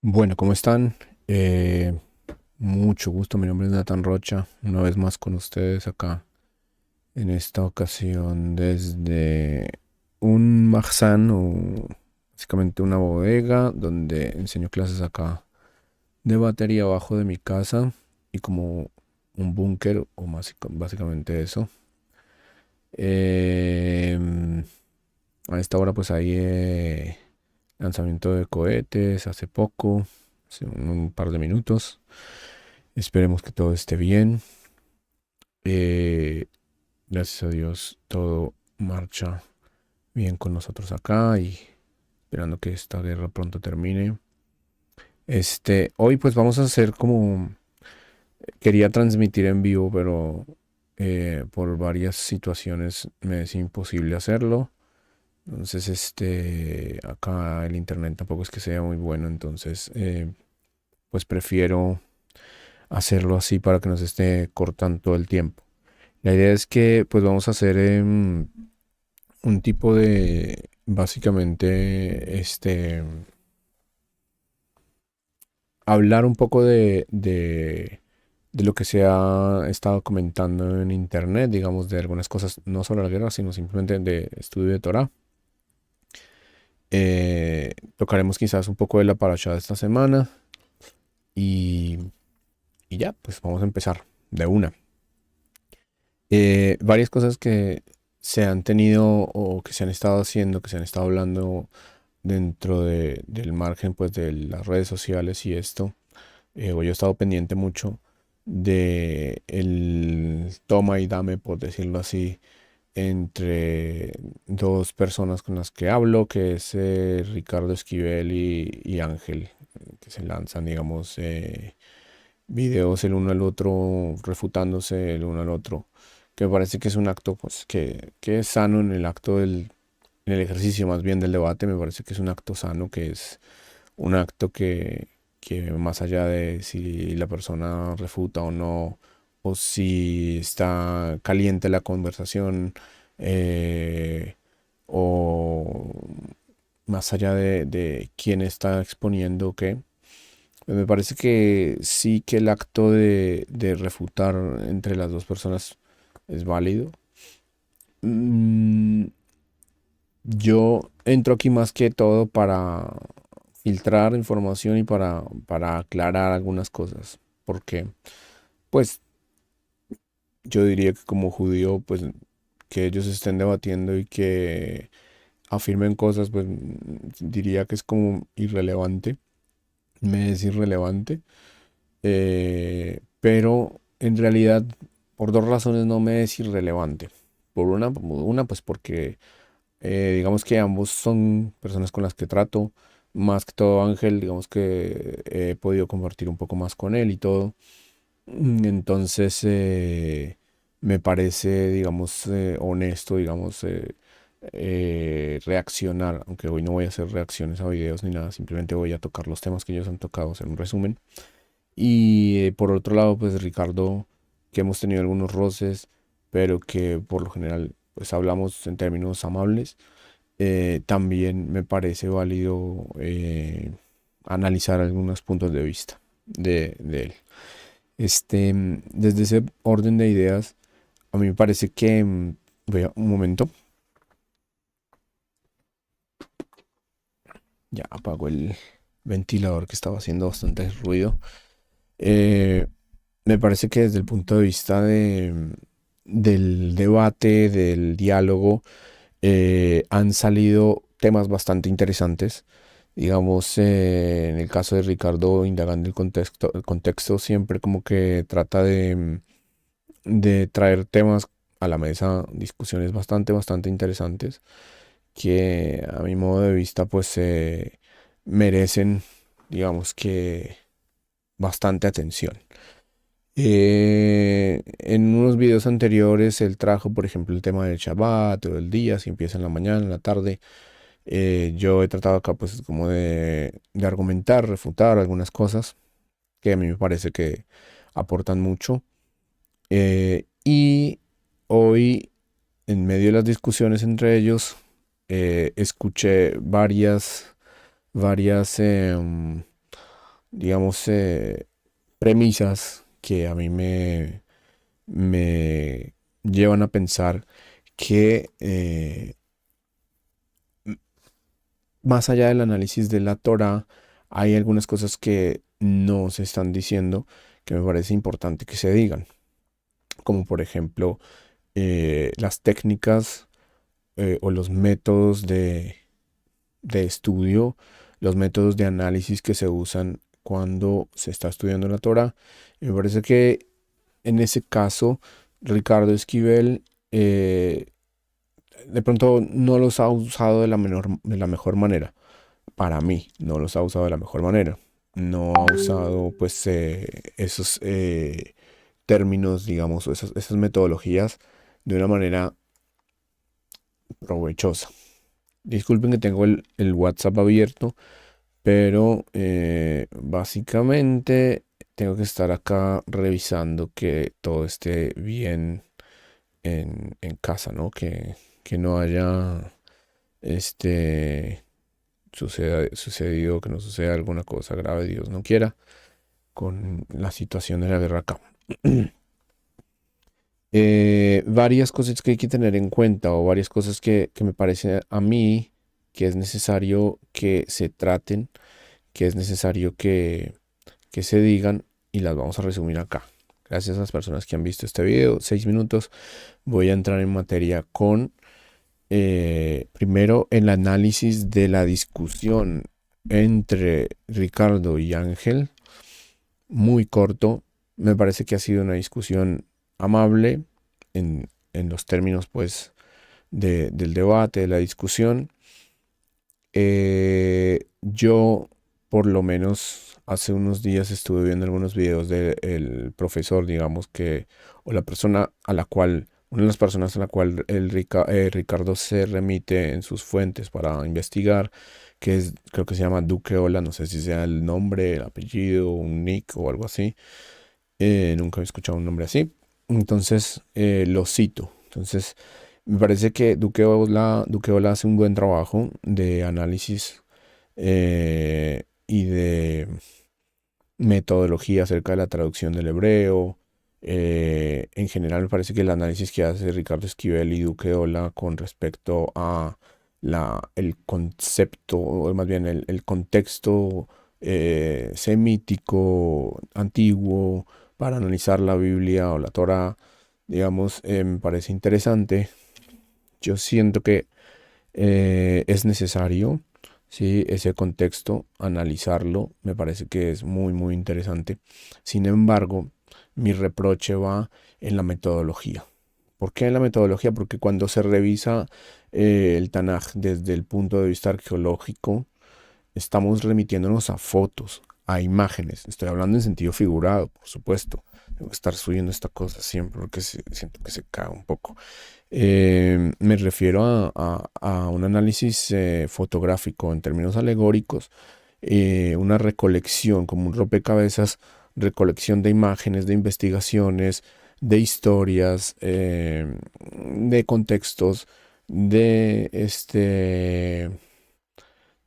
Bueno, ¿cómo están? Mucho gusto, mi nombre es Nathan Rocha, una vez más con ustedes acá, en esta ocasión desde un Marzán o básicamente una bodega donde enseño clases acá de batería abajo de mi casa y como un búnker o básicamente eso. Em, a esta hora pues hay lanzamiento de cohetes hace poco, hace un par de minutos. Esperemos que todo esté bien. Eh, Gracias a Dios todo marcha bien con nosotros acá y esperando que esta guerra pronto termine. Hoy pues vamos a hacer como quería transmitir en vivo, pero por varias situaciones me es imposible hacerlo. Entonces, acá el internet tampoco es que sea muy bueno, entonces pues prefiero hacerlo así para que no se esté cortando todo el tiempo. La idea es que pues vamos a hacer un tipo de, básicamente, hablar un poco de lo que se ha estado comentando en internet, digamos, de algunas cosas, no sobre la guerra, sino simplemente de estudio de Torah. Tocaremos quizás un poco de la parasha de esta semana y, y ya, pues vamos a empezar de una. Varias cosas que se han tenido o que se han estado haciendo, que se han estado hablando dentro del margen pues de las redes sociales y esto, o yo he estado pendiente mucho de el toma y dame, por decirlo así, entre dos personas con las que hablo, que es Ricardo Esquivel y Ángel, que se lanzan, digamos, videos el uno al otro, refutándose el uno al otro, que me parece que es un acto pues, que es sano en el acto en el ejercicio más bien del debate, me parece que es un acto sano, que es un acto que más allá de si la persona refuta o no, o si está caliente la conversación, eh, o más allá de quién está exponiendo qué, pues me parece que sí que el acto de refutar entre las dos personas es válido. Mm, yo entro aquí más que todo para filtrar información y para aclarar algunas cosas. Porque, pues, yo diría que como judío, pues, que ellos estén debatiendo y que afirmen cosas, pues, diría que es como irrelevante. Me es irrelevante. Pero en realidad, por dos razones no me es irrelevante. Por una pues porque digamos que ambos son personas con las que trato. Más que todo Ángel, digamos que he podido compartir un poco más con él y todo. Entonces, me parece, digamos, honesto, digamos, reaccionar, aunque hoy no voy a hacer reacciones a videos ni nada, simplemente voy a tocar los temas que ellos han tocado, hacer un resumen. Y por otro lado, pues Ricardo, que hemos tenido algunos roces, pero que por lo general, pues hablamos en términos amables. También me parece válido analizar algunos puntos de vista de él. Desde ese orden de ideas, a mí me parece que, voy a un momento, ya apago el ventilador que estaba haciendo bastante ruido. Eh, Me parece que desde el punto de vista del debate, del diálogo, han salido temas bastante interesantes. Digamos, en el caso de Ricardo, indagando el contexto siempre como que trata de traer temas a la mesa, discusiones bastante interesantes, que a mi modo de vista, pues merecen, digamos que, bastante atención. En unos videos anteriores él trajo, por ejemplo, el tema del Shabbat o del día, si empieza en la mañana, en la tarde. Yo he tratado acá pues como de argumentar, refutar algunas cosas que a mí me parece que aportan mucho. Y hoy, en medio de las discusiones entre ellos, escuché varias digamos, premisas que a mí me llevan a pensar que más allá del análisis de la Torah, hay algunas cosas que no se están diciendo que me parece importante que se digan, como por ejemplo las técnicas o los métodos de estudio, los métodos de análisis que se usan cuando se está estudiando la Torah. Y me parece que en ese caso, Ricardo Esquivel de pronto no los ha usado de la mejor manera. Para mí, no los ha usado de la mejor manera. No ha usado pues esos términos, digamos, o esas metodologías de una manera provechosa. Disculpen que tengo el WhatsApp abierto, pero básicamente tengo que estar acá revisando que todo esté bien en casa, ¿no? Que no haya sucedido, que no suceda alguna cosa grave, Dios no quiera, con la situación de la guerra acá. Varias cosas que hay que tener en cuenta o varias cosas que me parece a mí que es necesario que se traten, que es necesario que se digan y las vamos a resumir acá. Gracias a las personas que han visto este video, 6 minutos, voy a entrar en materia con primero el análisis de la discusión entre Ricardo y Ángel, muy corto. Me parece que ha sido una discusión amable en los términos pues del debate, de la discusión. Yo por lo menos hace unos días estuve viendo algunos videos del profesor, digamos que, o la persona a la cual, una de las personas a la cual Ricardo se remite en sus fuentes para investigar, que es, creo que se llama Duque Ola, no sé si sea el nombre, el apellido, un nick o algo así. Nunca he escuchado un nombre así. Entonces, lo cito. Entonces, me parece que Duque Ola hace un buen trabajo de análisis y de metodología acerca de la traducción del hebreo. En general me parece que el análisis que hace Ricardo Esquivel y Duque Ola con respecto a el concepto, o más bien el contexto semítico antiguo para analizar la Biblia o la Torá, digamos, me parece interesante. Yo siento que es necesario, ¿sí? Ese contexto, analizarlo, me parece que es muy, muy interesante. Sin embargo, mi reproche va en la metodología. ¿Por qué en la metodología? Porque cuando se revisa el Tanaj desde el punto de vista arqueológico, estamos remitiéndonos a fotos, a imágenes. Estoy hablando en sentido figurado, por supuesto. Tengo que estar subiendo esta cosa siempre porque siento que se cae un poco. Me refiero a un análisis fotográfico en términos alegóricos, una recolección, como un rompecabezas, recolección de imágenes, de investigaciones, de historias, de contextos, de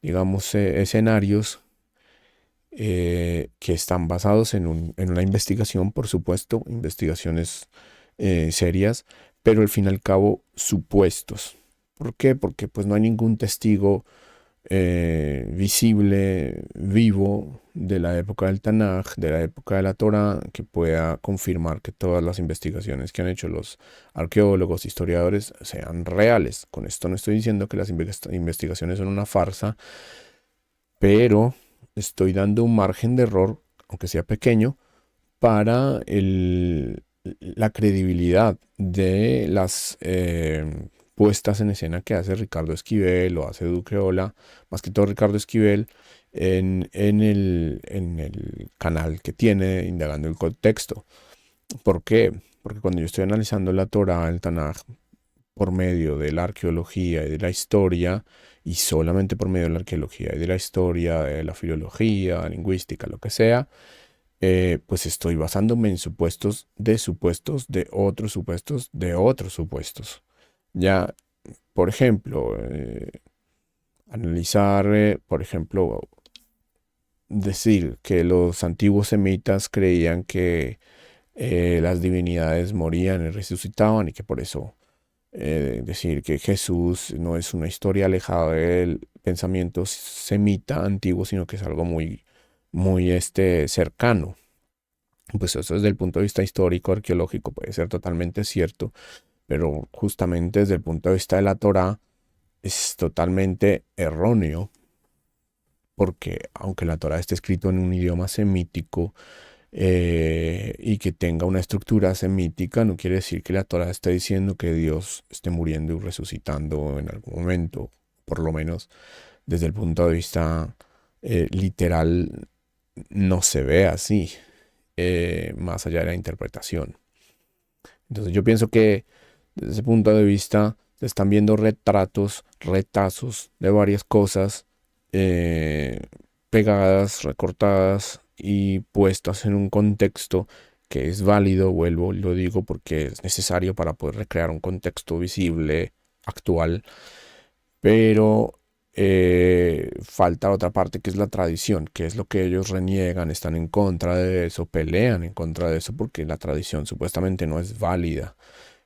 digamos, escenarios que están basados en una investigación, por supuesto, investigaciones serias, pero al fin y al cabo supuestos. ¿Por qué? Porque pues no hay ningún testigo visible, vivo de la época del Tanaj, de la época de la Torá, que pueda confirmar que todas las investigaciones que han hecho los arqueólogos, historiadores, sean reales. Con esto no estoy diciendo que las investigaciones son una farsa, pero estoy dando un margen de error, aunque sea pequeño, para la credibilidad de las puestas en escena que hace Ricardo Esquivel o hace Duque Ola, más que todo Ricardo Esquivel, en el canal que tiene, indagando el contexto. ¿Por qué? Porque cuando yo estoy analizando la Torah, el Tanaj, por medio de la arqueología y de la historia, y solamente por medio de la arqueología y de la historia, de la filología, lingüística, lo que sea, pues estoy basándome en supuestos, de otros supuestos, de otros supuestos. Ya, por ejemplo, analizar, por ejemplo, decir que los antiguos semitas creían que las divinidades morían y resucitaban y que por eso decir que Jesús no es una historia alejada del pensamiento semita antiguo, sino que es algo muy cercano. Pues eso desde el punto de vista histórico, arqueológico, puede ser totalmente cierto, pero justamente desde el punto de vista de la Torá es totalmente erróneo, porque aunque la Torá esté escrito en un idioma semítico, y que tenga una estructura semítica, no quiere decir que la Torá esté diciendo que Dios esté muriendo y resucitando en algún momento, por lo menos desde el punto de vista literal, no se ve así, más allá de la interpretación. Entonces yo pienso que desde ese punto de vista se están viendo retazos de varias cosas eh, pegadas, recortadas y puestas en un contexto que es válido, vuelvo, lo digo porque es necesario para poder recrear un contexto visible, actual, pero falta otra parte que es la tradición, que es lo que ellos reniegan, están en contra de eso, pelean en contra de eso porque la tradición supuestamente no es válida.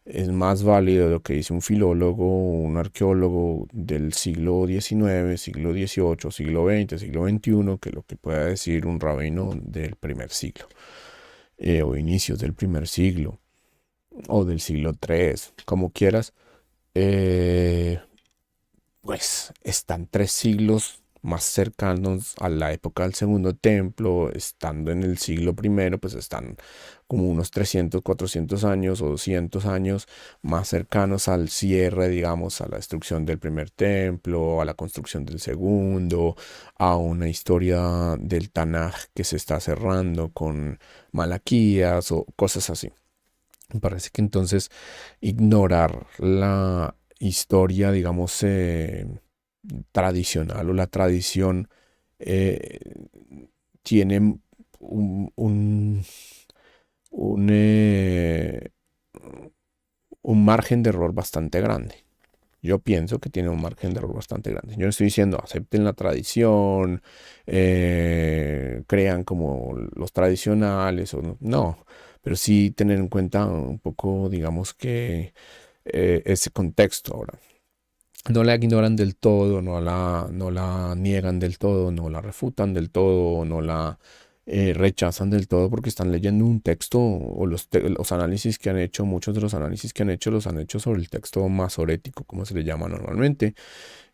Es más válido lo que dice un filólogo, un arqueólogo del siglo XIX, siglo XVIII, siglo XX, siglo XXI, que lo que pueda decir un rabino del primer siglo, o inicios del primer siglo, o del siglo III, como quieras. Eh, pues están 3 siglos más cercanos a la época del Segundo Templo, estando en el siglo primero, pues están como unos 300, 400 años o 200 años más cercanos al cierre, digamos, a la destrucción del primer templo, a la construcción del segundo, a una historia del Tanaj que se está cerrando con Malaquías o cosas así. Me parece que entonces ignorar la historia, digamos, tradicional o la tradición eh, tiene un, eh, un margen de error bastante grande. Yo pienso que tiene un margen de error bastante grande. Yo no estoy diciendo acepten la tradición, crean como los tradicionales o no, no, pero sí tener en cuenta un poco, digamos que ese contexto ahora. No la ignoran del todo, no la niegan del todo, no la refutan del todo, no la rechazan del todo porque están leyendo un texto o los análisis que han hecho, muchos de los análisis que han hecho los han hecho sobre el texto masorético, como se le llama normalmente.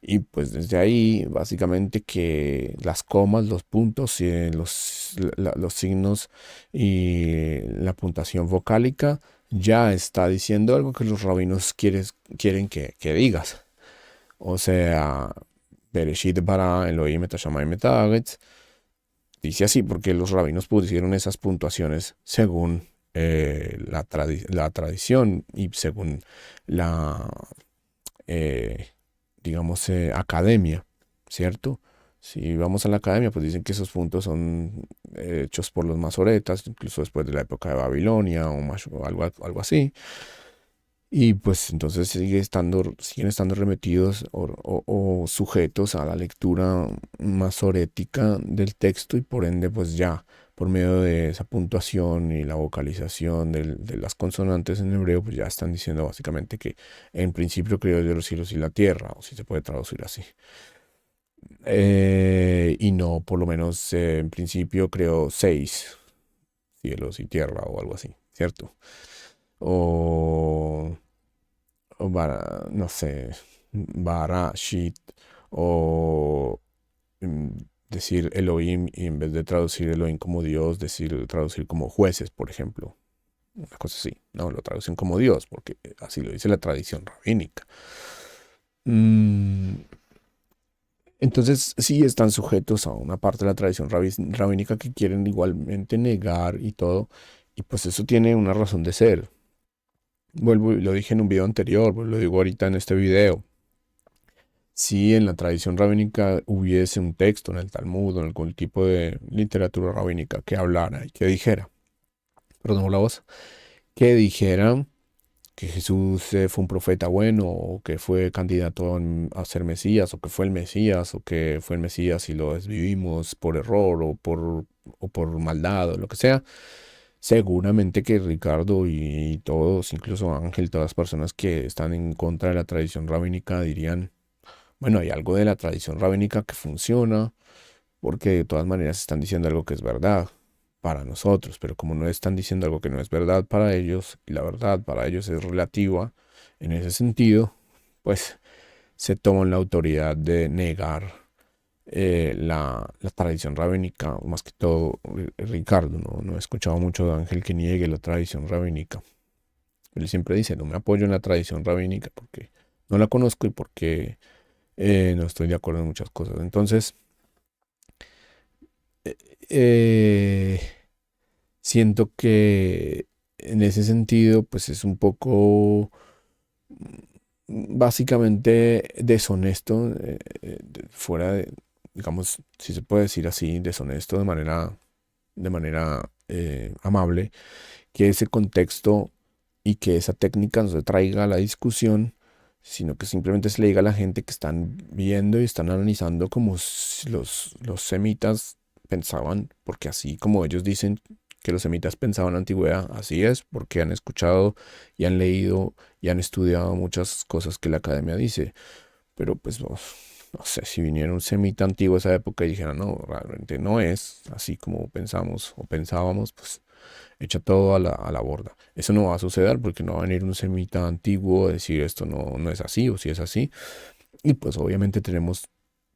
Y pues desde ahí, básicamente que las comas, los puntos, los signos y la puntuación vocálica ya está diciendo algo que los rabinos quieren que digas. O sea, Bereshit bara Elohim et hashamayim et haaretz. Dice así porque los rabinos pusieron esas puntuaciones según la tradición y según la, eh, digamos, academia, ¿cierto? Si vamos a la academia, pues dicen que esos puntos son hechos por los masoretas, incluso después de la época de Babilonia o algo así. Y pues entonces siguen estando remetidos o sujetos a la lectura masorética del texto y por ende pues ya por medio de esa puntuación y la vocalización de las consonantes en hebreo pues ya están diciendo básicamente que en principio creó Dios los cielos y la tierra, o si se puede traducir así. Y no, por lo menos en principio creó 6 cielos y tierra o algo así, ¿cierto? O no sé, Barashit, o mm, decir Elohim y en vez de traducir Elohim como Dios, traducir como jueces, por ejemplo. Una cosa así, no, lo traducen como Dios, porque así lo dice la tradición rabínica. Mm, entonces sí están sujetos a una parte de la tradición rabínica que quieren igualmente negar y todo, y pues eso tiene una razón de ser. Vuelvo y lo dije en un video anterior, lo digo ahorita en este video. Si en la tradición rabínica hubiese un texto en el Talmud o en algún tipo de literatura rabínica que hablara y que dijera, perdón la voz, que dijera que Jesús fue un profeta bueno, o que fue candidato a ser Mesías, o que fue el Mesías, o que fue el Mesías y lo desvivimos por error o por maldad o lo que sea. Seguramente que Ricardo y todos, incluso Ángel, todas las personas que están en contra de la tradición rabínica dirían, bueno, hay algo de la tradición rabínica que funciona, porque de todas maneras están diciendo algo que es verdad para nosotros, pero como no están diciendo algo que no es verdad para ellos, y la verdad para ellos es relativa, en ese sentido, pues se toman la autoridad de negar la tradición rabínica, o más que todo Ricardo, no he escuchado mucho de Ángel que niegue la tradición rabínica. Él siempre dice, no me apoyo en la tradición rabínica porque no la conozco y porque no estoy de acuerdo en muchas cosas. Entonces, eh, eh, siento que en ese sentido, pues es un poco básicamente deshonesto, fuera de, digamos, si se puede decir así, deshonesto de manera amable, que ese contexto y que esa técnica no se traiga a la discusión, sino que simplemente se le diga a la gente que están viendo y están analizando como los semitas pensaban, porque así como ellos dicen que los semitas pensaban en la antigüedad, así es, porque han escuchado y han leído y han estudiado muchas cosas que la academia dice. Pero pues no sé, si viniera un semita antiguo a esa época y dijera, no, realmente no es así como pensamos o pensábamos, pues echa todo a la borda. Eso no va a suceder porque no va a venir un semita antiguo a decir esto no es así o si es así. Y pues obviamente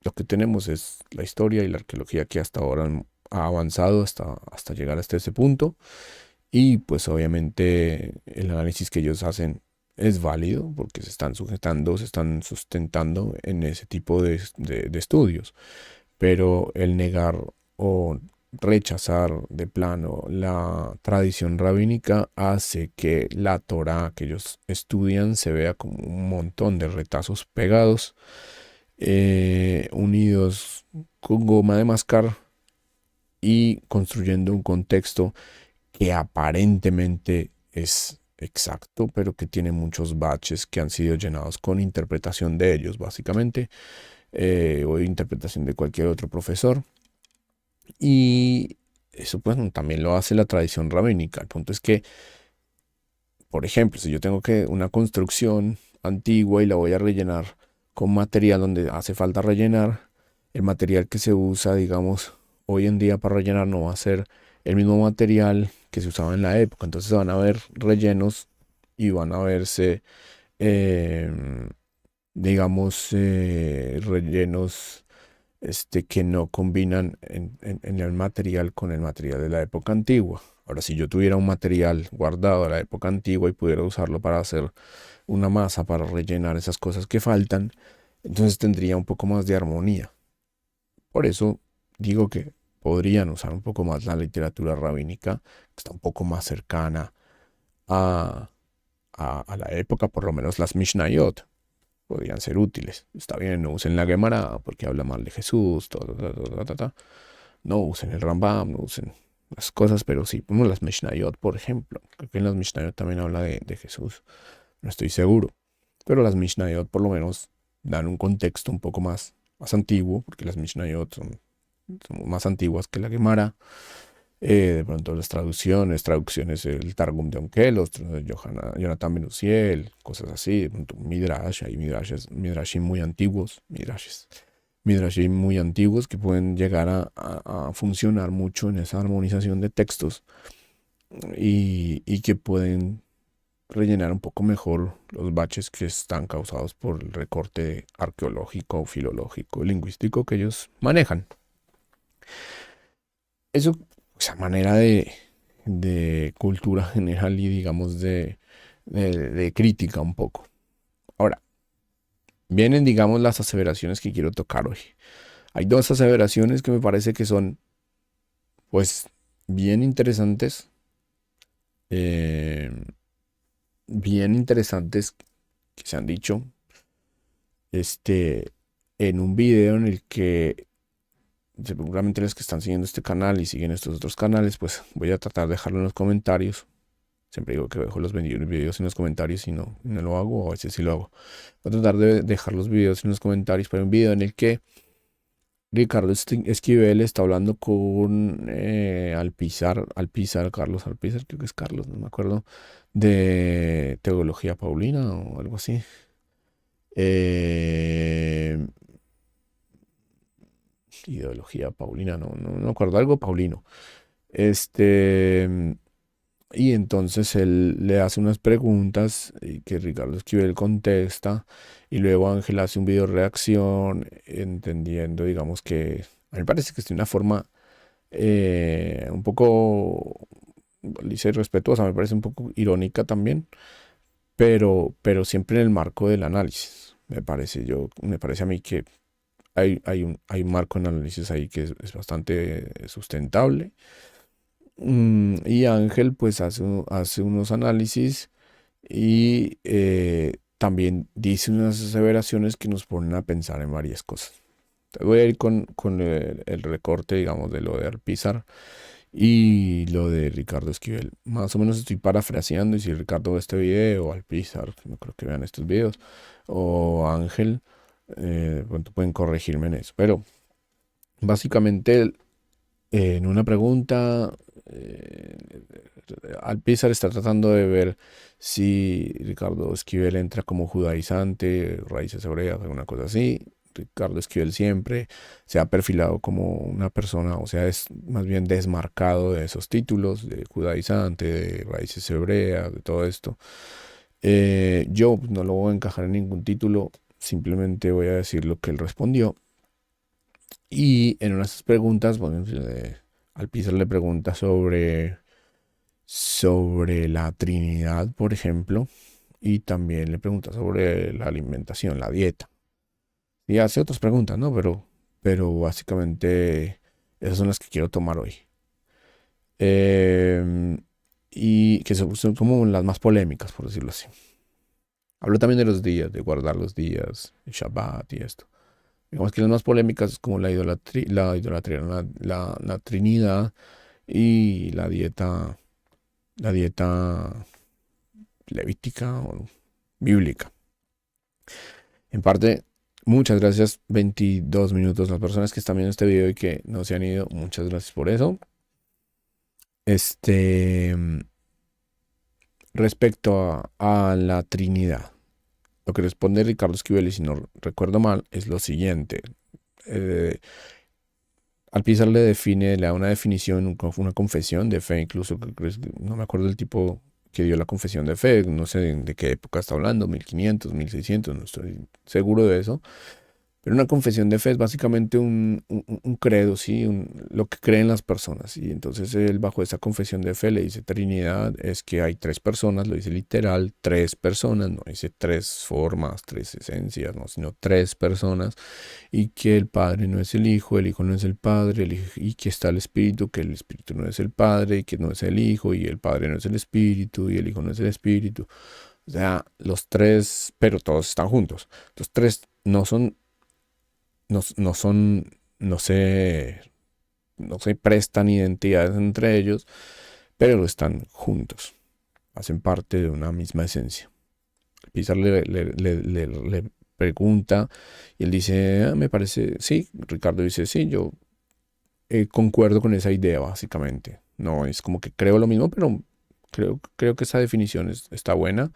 lo que tenemos es la historia y la arqueología que hasta ahora ha avanzado hasta llegar hasta ese punto. Y pues obviamente el análisis que ellos hacen es válido porque se están sujetando, se están sustentando en ese tipo de estudios. Pero el negar o rechazar de plano la tradición rabínica hace que la Torá que ellos estudian se vea como un montón de retazos pegados, unidos con goma de mascar y construyendo un contexto que aparentemente es exacto, pero que tiene muchos baches que han sido llenados con interpretación de ellos, básicamente, o interpretación de cualquier otro profesor. Y eso pues también lo hace la tradición rabínica. El punto es que, por ejemplo, si yo tengo que una construcción antigua y la voy a rellenar con material donde hace falta rellenar, el material que se usa, digamos, hoy en día para rellenar no va a ser el mismo material que se usaba en la época. Entonces van a haber rellenos y van a verse, em, digamos, rellenos que no combinan en el material con el material de la época antigua. Ahora, si yo tuviera un material guardado de la época antigua y pudiera usarlo para hacer una masa, para rellenar esas cosas que faltan, entonces tendría un poco más de armonía. Por eso digo que podrían usar un poco más la literatura rabínica, que está un poco más cercana a, a la época, por lo menos las Mishnayot podrían ser útiles. Está bien, no usen la Gemara porque habla mal de Jesús, no usen el Rambam, no usen las cosas, pero sí, como las Mishnayot, por ejemplo. Creo que en las Mishnayot también habla de Jesús, no estoy seguro. Pero las Mishnayot por lo menos dan un contexto un poco más antiguo, porque las Mishnayot son más antiguas que la Gemara. De pronto las traducciones, el Targum de Onkelos, Jonathan Ben Uziel, cosas así, de pronto Midrash, hay Midrashim muy antiguos, Midrashim muy antiguos que pueden llegar a funcionar mucho en esa armonización de textos y que pueden rellenar un poco mejor los baches que están causados por el recorte arqueológico, filológico, lingüístico que ellos manejan. Eso, esa manera de cultura general y digamos de crítica un poco. Ahora, vienen digamos las aseveraciones que quiero tocar hoy. Hay dos aseveraciones que me parece que son pues bien interesantes, eh, bien interesantes que se han dicho este, en un video en el que seguramente los que están siguiendo este canal y siguen estos otros canales, pues voy a tratar de dejarlo en los comentarios. Siempre digo que dejo los videos en los comentarios y no lo hago, o a veces sí lo hago. Voy a tratar de dejar los videos en los comentarios para un video en el que Ricardo Esquivel está hablando con Carlos Alpizar, creo que es Carlos, no me acuerdo, de Teología Paulina o algo así. Eh, Ideología Paulina, no me acuerdo, algo Paulino. Este, y entonces él le hace unas preguntas y que Ricardo Esquivel contesta y luego Ángel hace un video reacción entendiendo, digamos que a mí me parece que es de una forma un poco, dice respetuosa, me parece un poco irónica también, pero siempre en el marco del análisis. Me parece a mí que hay un marco en análisis ahí que es bastante sustentable. Y Ángel pues hace unos análisis y también dice unas aseveraciones que nos ponen a pensar en varias cosas. Entonces voy a ir con el recorte, digamos, de lo de Alpizar y lo de Ricardo Esquivel. Más o menos estoy parafraseando y si Ricardo ve este video, o Alpizar, no creo que vean estos videos, o Ángel, pronto pueden corregirme en eso. Pero básicamente en una pregunta, eh, Alpizar está tratando de ver si Ricardo Esquivel entra como judaizante, raíces hebreas, alguna cosa así. Ricardo Esquivel siempre se ha perfilado como una persona, o sea, es más bien desmarcado de esos títulos, de judaizante, de raíces hebreas, de todo esto. Yo no lo voy a encajar en ningún título, simplemente voy a decir lo que él respondió. Y en una de esas preguntas, bueno, Alpizar le pregunta sobre la Trinidad, por ejemplo, y también le pregunta sobre la alimentación, la dieta. Y hace otras preguntas, ¿no? Pero básicamente esas son las que quiero tomar hoy. Em, y que son como las más polémicas, por decirlo así. Hablo también de los días, de guardar los días, el Shabbat y esto. Digamos que las más polémicas es como la Trinidad y la dieta levítica o bíblica. En parte, muchas gracias, 22 minutos. Las personas que están viendo este video y que no se han ido, muchas gracias por eso. Este, respecto a la Trinidad, lo que responde Ricardo Esquivel, y si no recuerdo mal, es lo siguiente. Eh, Alpizar le da una definición, una confesión de fe, incluso, no me acuerdo del tipo que dio la confesión de fe, no sé de qué época está hablando, 1500, 1600, no estoy seguro de eso. Pero una confesión de fe es básicamente un credo, ¿sí? Lo que creen las personas. Y entonces él bajo esa confesión de fe le dice Trinidad, es que hay tres personas, lo dice literal, tres personas, no dice tres formas, tres esencias, no, sino tres personas. Y que el Padre no es el Hijo no es el Padre, y que está el Espíritu, que el Espíritu no es el Padre, y que no es el Hijo, y el Padre no es el Espíritu, y el Hijo no es el Espíritu. O sea, los tres, pero todos están juntos. Los tres no son, no se prestan identidades entre ellos, pero están juntos, hacen parte de una misma esencia. Pizarro le pregunta y él dice, me parece, sí, Ricardo dice, sí, yo concuerdo con esa idea, básicamente. No es como que creo lo mismo, pero creo que esa definición está buena.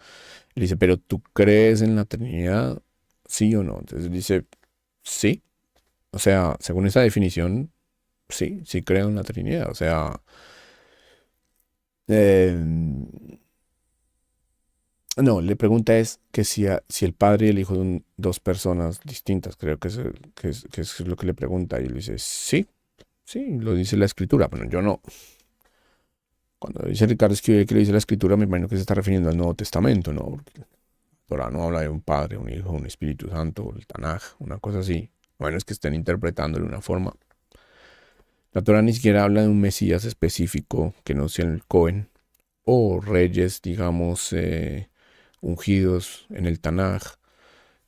Él dice, pero ¿tú crees en la Trinidad? ¿Sí o no? Entonces dice, sí. O sea, según esa definición, sí creo en la Trinidad. O sea, eh, no, le pregunta es que si el padre y el hijo son dos personas distintas, creo que es lo que le pregunta. Y él dice, sí, lo dice la escritura. Bueno, yo no. Cuando dice Ricardo Esquivel que lo dice la escritura, me imagino que se está refiriendo al Nuevo Testamento, ¿no? Porque la Torah no habla de un padre, un hijo, un Espíritu Santo, el Tanaj, una cosa así. Bueno, es que estén interpretando de una forma. La Torah ni siquiera habla de un Mesías específico que no sea el Cohen o reyes, digamos, ungidos en el Tanaj,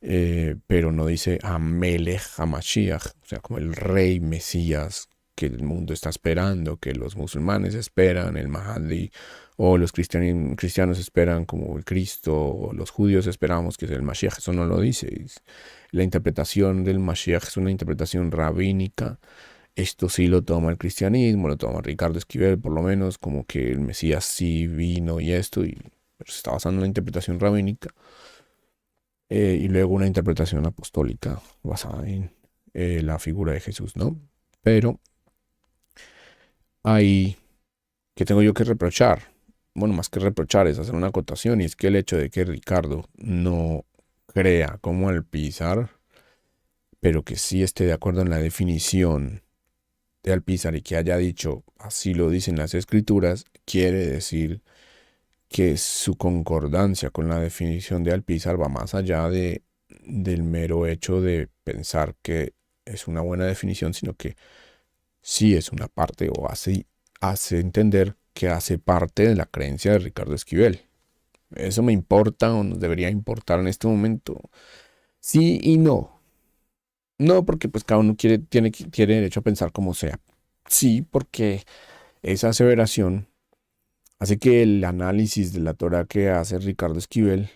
pero no dice Amelech Hamashiach, o sea, como el rey Mesías que el mundo está esperando, que los musulmanes esperan, el Mahdi, o los cristianos esperan como el Cristo, o los judíos esperamos que es el Mashiach. Eso no lo dice. La interpretación del Mashiach es una interpretación rabínica. Esto sí lo toma el cristianismo, lo toma Ricardo Esquivel, por lo menos, como que el Mesías sí vino y esto, pero se está basando en la interpretación rabínica. Y luego una interpretación apostólica basada en la figura de Jesús, ¿no? Pero ahí, ¿qué tengo yo que reprochar? Bueno, más que reprochar es hacer una acotación, y es que el hecho de que Ricardo no crea como Alpizar, pero que sí esté de acuerdo en la definición de Alpizar y que haya dicho, así lo dicen las escrituras, quiere decir que su concordancia con la definición de Alpizar va más allá del mero hecho de pensar que es una buena definición, sino que sí es una parte, o hace entender que hace parte de la creencia de Ricardo Esquivel. Eso me importa o nos debería importar en este momento. Sí y no. No, porque pues cada uno tiene derecho a pensar como sea. Sí, porque esa aseveración hace que el análisis de la Torah que hace Ricardo Esquivel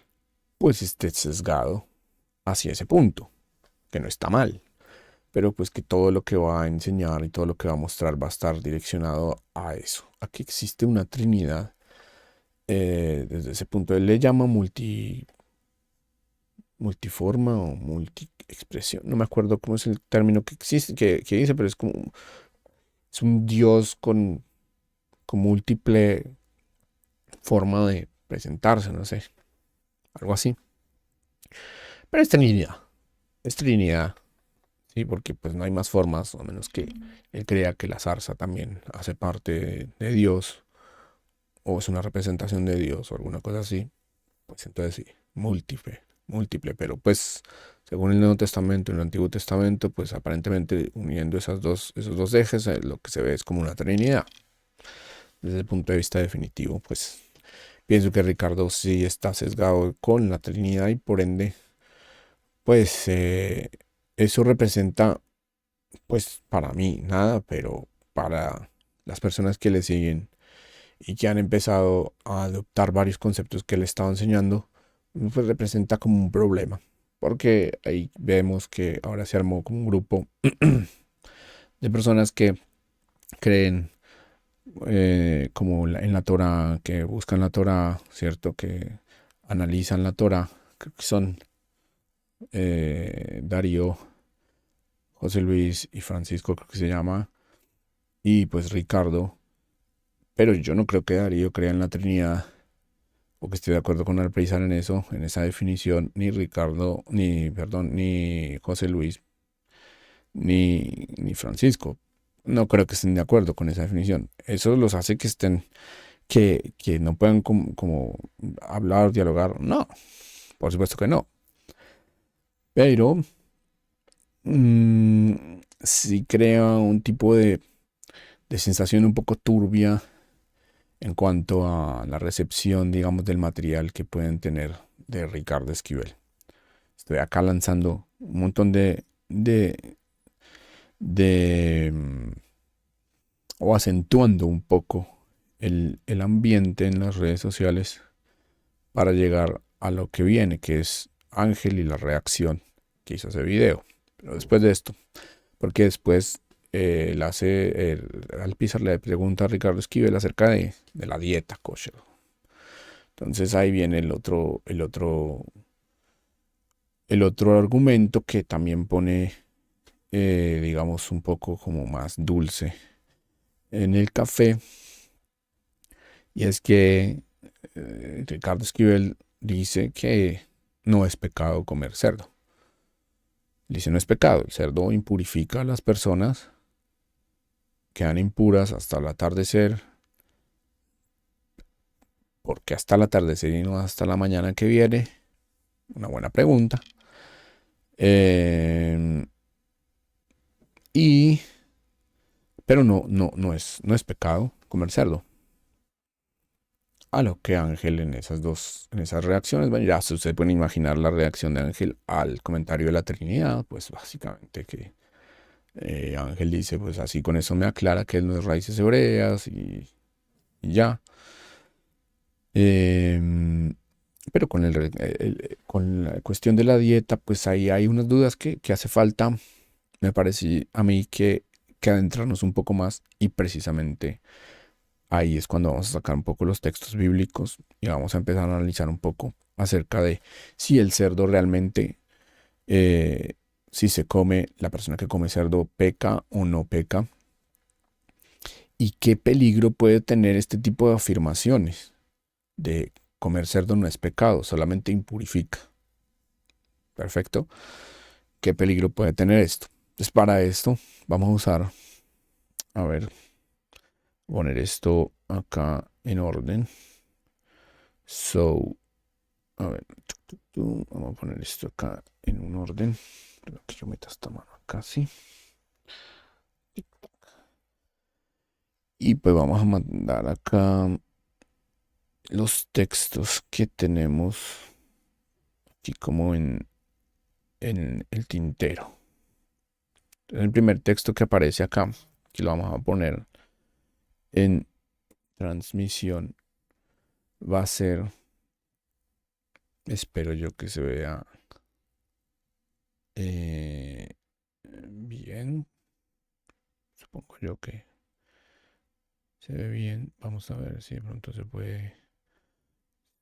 pues esté sesgado hacia ese punto, que no está mal, pero pues que todo lo que va a enseñar y todo lo que va a mostrar va a estar direccionado a eso, a que existe una Trinidad. Desde ese punto él le llama multiforma o multiexpresión, no me acuerdo cómo es el término que existe, que dice, pero es un Dios con múltiple forma de presentarse, no sé, algo así. Pero es Trinidad, sí, porque pues no hay más formas, a menos que él crea que la zarza también hace parte de Dios, o es una representación de Dios, o alguna cosa así. Pues entonces sí, múltiple, pero pues según el Nuevo Testamento y el Antiguo Testamento, pues aparentemente uniendo esos dos ejes, lo que se ve es como una Trinidad. Desde el punto de vista definitivo, pues pienso que Ricardo sí está sesgado con la Trinidad, y por ende, pues eso representa, pues para mí nada, pero para las personas que le siguen y que han empezado a adoptar varios conceptos que le estaba enseñando, pues representa como un problema. Porque ahí vemos que ahora se armó como un grupo de personas que creen como en la Torah, que buscan la Torah, ¿cierto? Que analizan la Torah, creo que son Darío, José Luis y Francisco, creo que se llama, y pues Ricardo. Pero yo no creo que Darío crea en la Trinidad, o que esté de acuerdo con Alpizar en eso, en esa definición, ni Ricardo, perdón, ni José Luis, ni Francisco. No creo que estén de acuerdo con esa definición. Eso los hace que no puedan como hablar, dialogar. No, por supuesto que no. Pero sí crea un tipo de sensación un poco turbia en cuanto a la recepción, digamos, del material que pueden tener de Ricardo Esquivel. Estoy acá lanzando un montón de o acentuando un poco el ambiente en las redes sociales para llegar a lo que viene, que es Ángel y la reacción que hizo ese video. Pero después de esto, porque después Alpizar le pregunta a Ricardo Esquivel acerca de la dieta kosher. Entonces ahí viene el otro argumento que también pone, digamos, un poco como más dulce en el café. Y es que Ricardo Esquivel dice que no es pecado comer cerdo. Dice, no es pecado. El cerdo impurifica a las personas, quedan impuras hasta el atardecer. ¿Por qué hasta el atardecer y no hasta la mañana que viene? Una buena pregunta. Eh, y, pero no es pecado comer cerdo. A lo que Ángel en esas reacciones, bueno, ya ustedes pueden imaginar la reacción de Ángel al comentario de la Trinidad, pues básicamente que Ángel dice, pues así con eso me aclara que él no es raíces hebreas y ya. Em, pero con con la cuestión de la dieta, pues ahí hay unas dudas que hace falta, me parece a mí que adentrarnos un poco más y precisamente ahí es cuando vamos a sacar un poco los textos bíblicos y vamos a empezar a analizar un poco acerca de si el cerdo realmente, eh, si se come, la persona que come cerdo peca o no peca y qué peligro puede tener este tipo de afirmaciones de comer cerdo no es pecado, solamente impurifica. Perfecto. ¿Qué peligro puede tener esto? Entonces para esto vamos a usar, a ver, poner esto acá en orden. So, a ver, vamos a poner esto acá en un orden. Espera que yo meta esta mano acá, sí. Y pues vamos a mandar acá los textos que tenemos aquí como en el tintero. Entonces, el primer texto que aparece acá, que lo vamos a poner en transmisión, va a ser, espero yo que se vea eh, bien. Supongo yo que se ve bien. Vamos a ver si de pronto se puede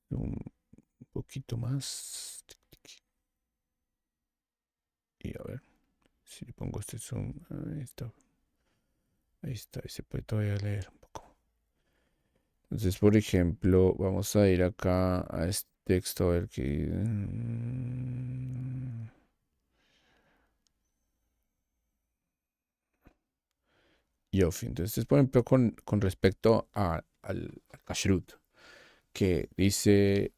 un poquito más. Y a ver si le pongo este zoom. Ahí está. Ahí está. Ahí se puede todavía leer un poco. Entonces, por ejemplo, vamos a ir acá a este texto a ver qué. Yofi. Entonces, por ejemplo, con respecto al kashrut, que dice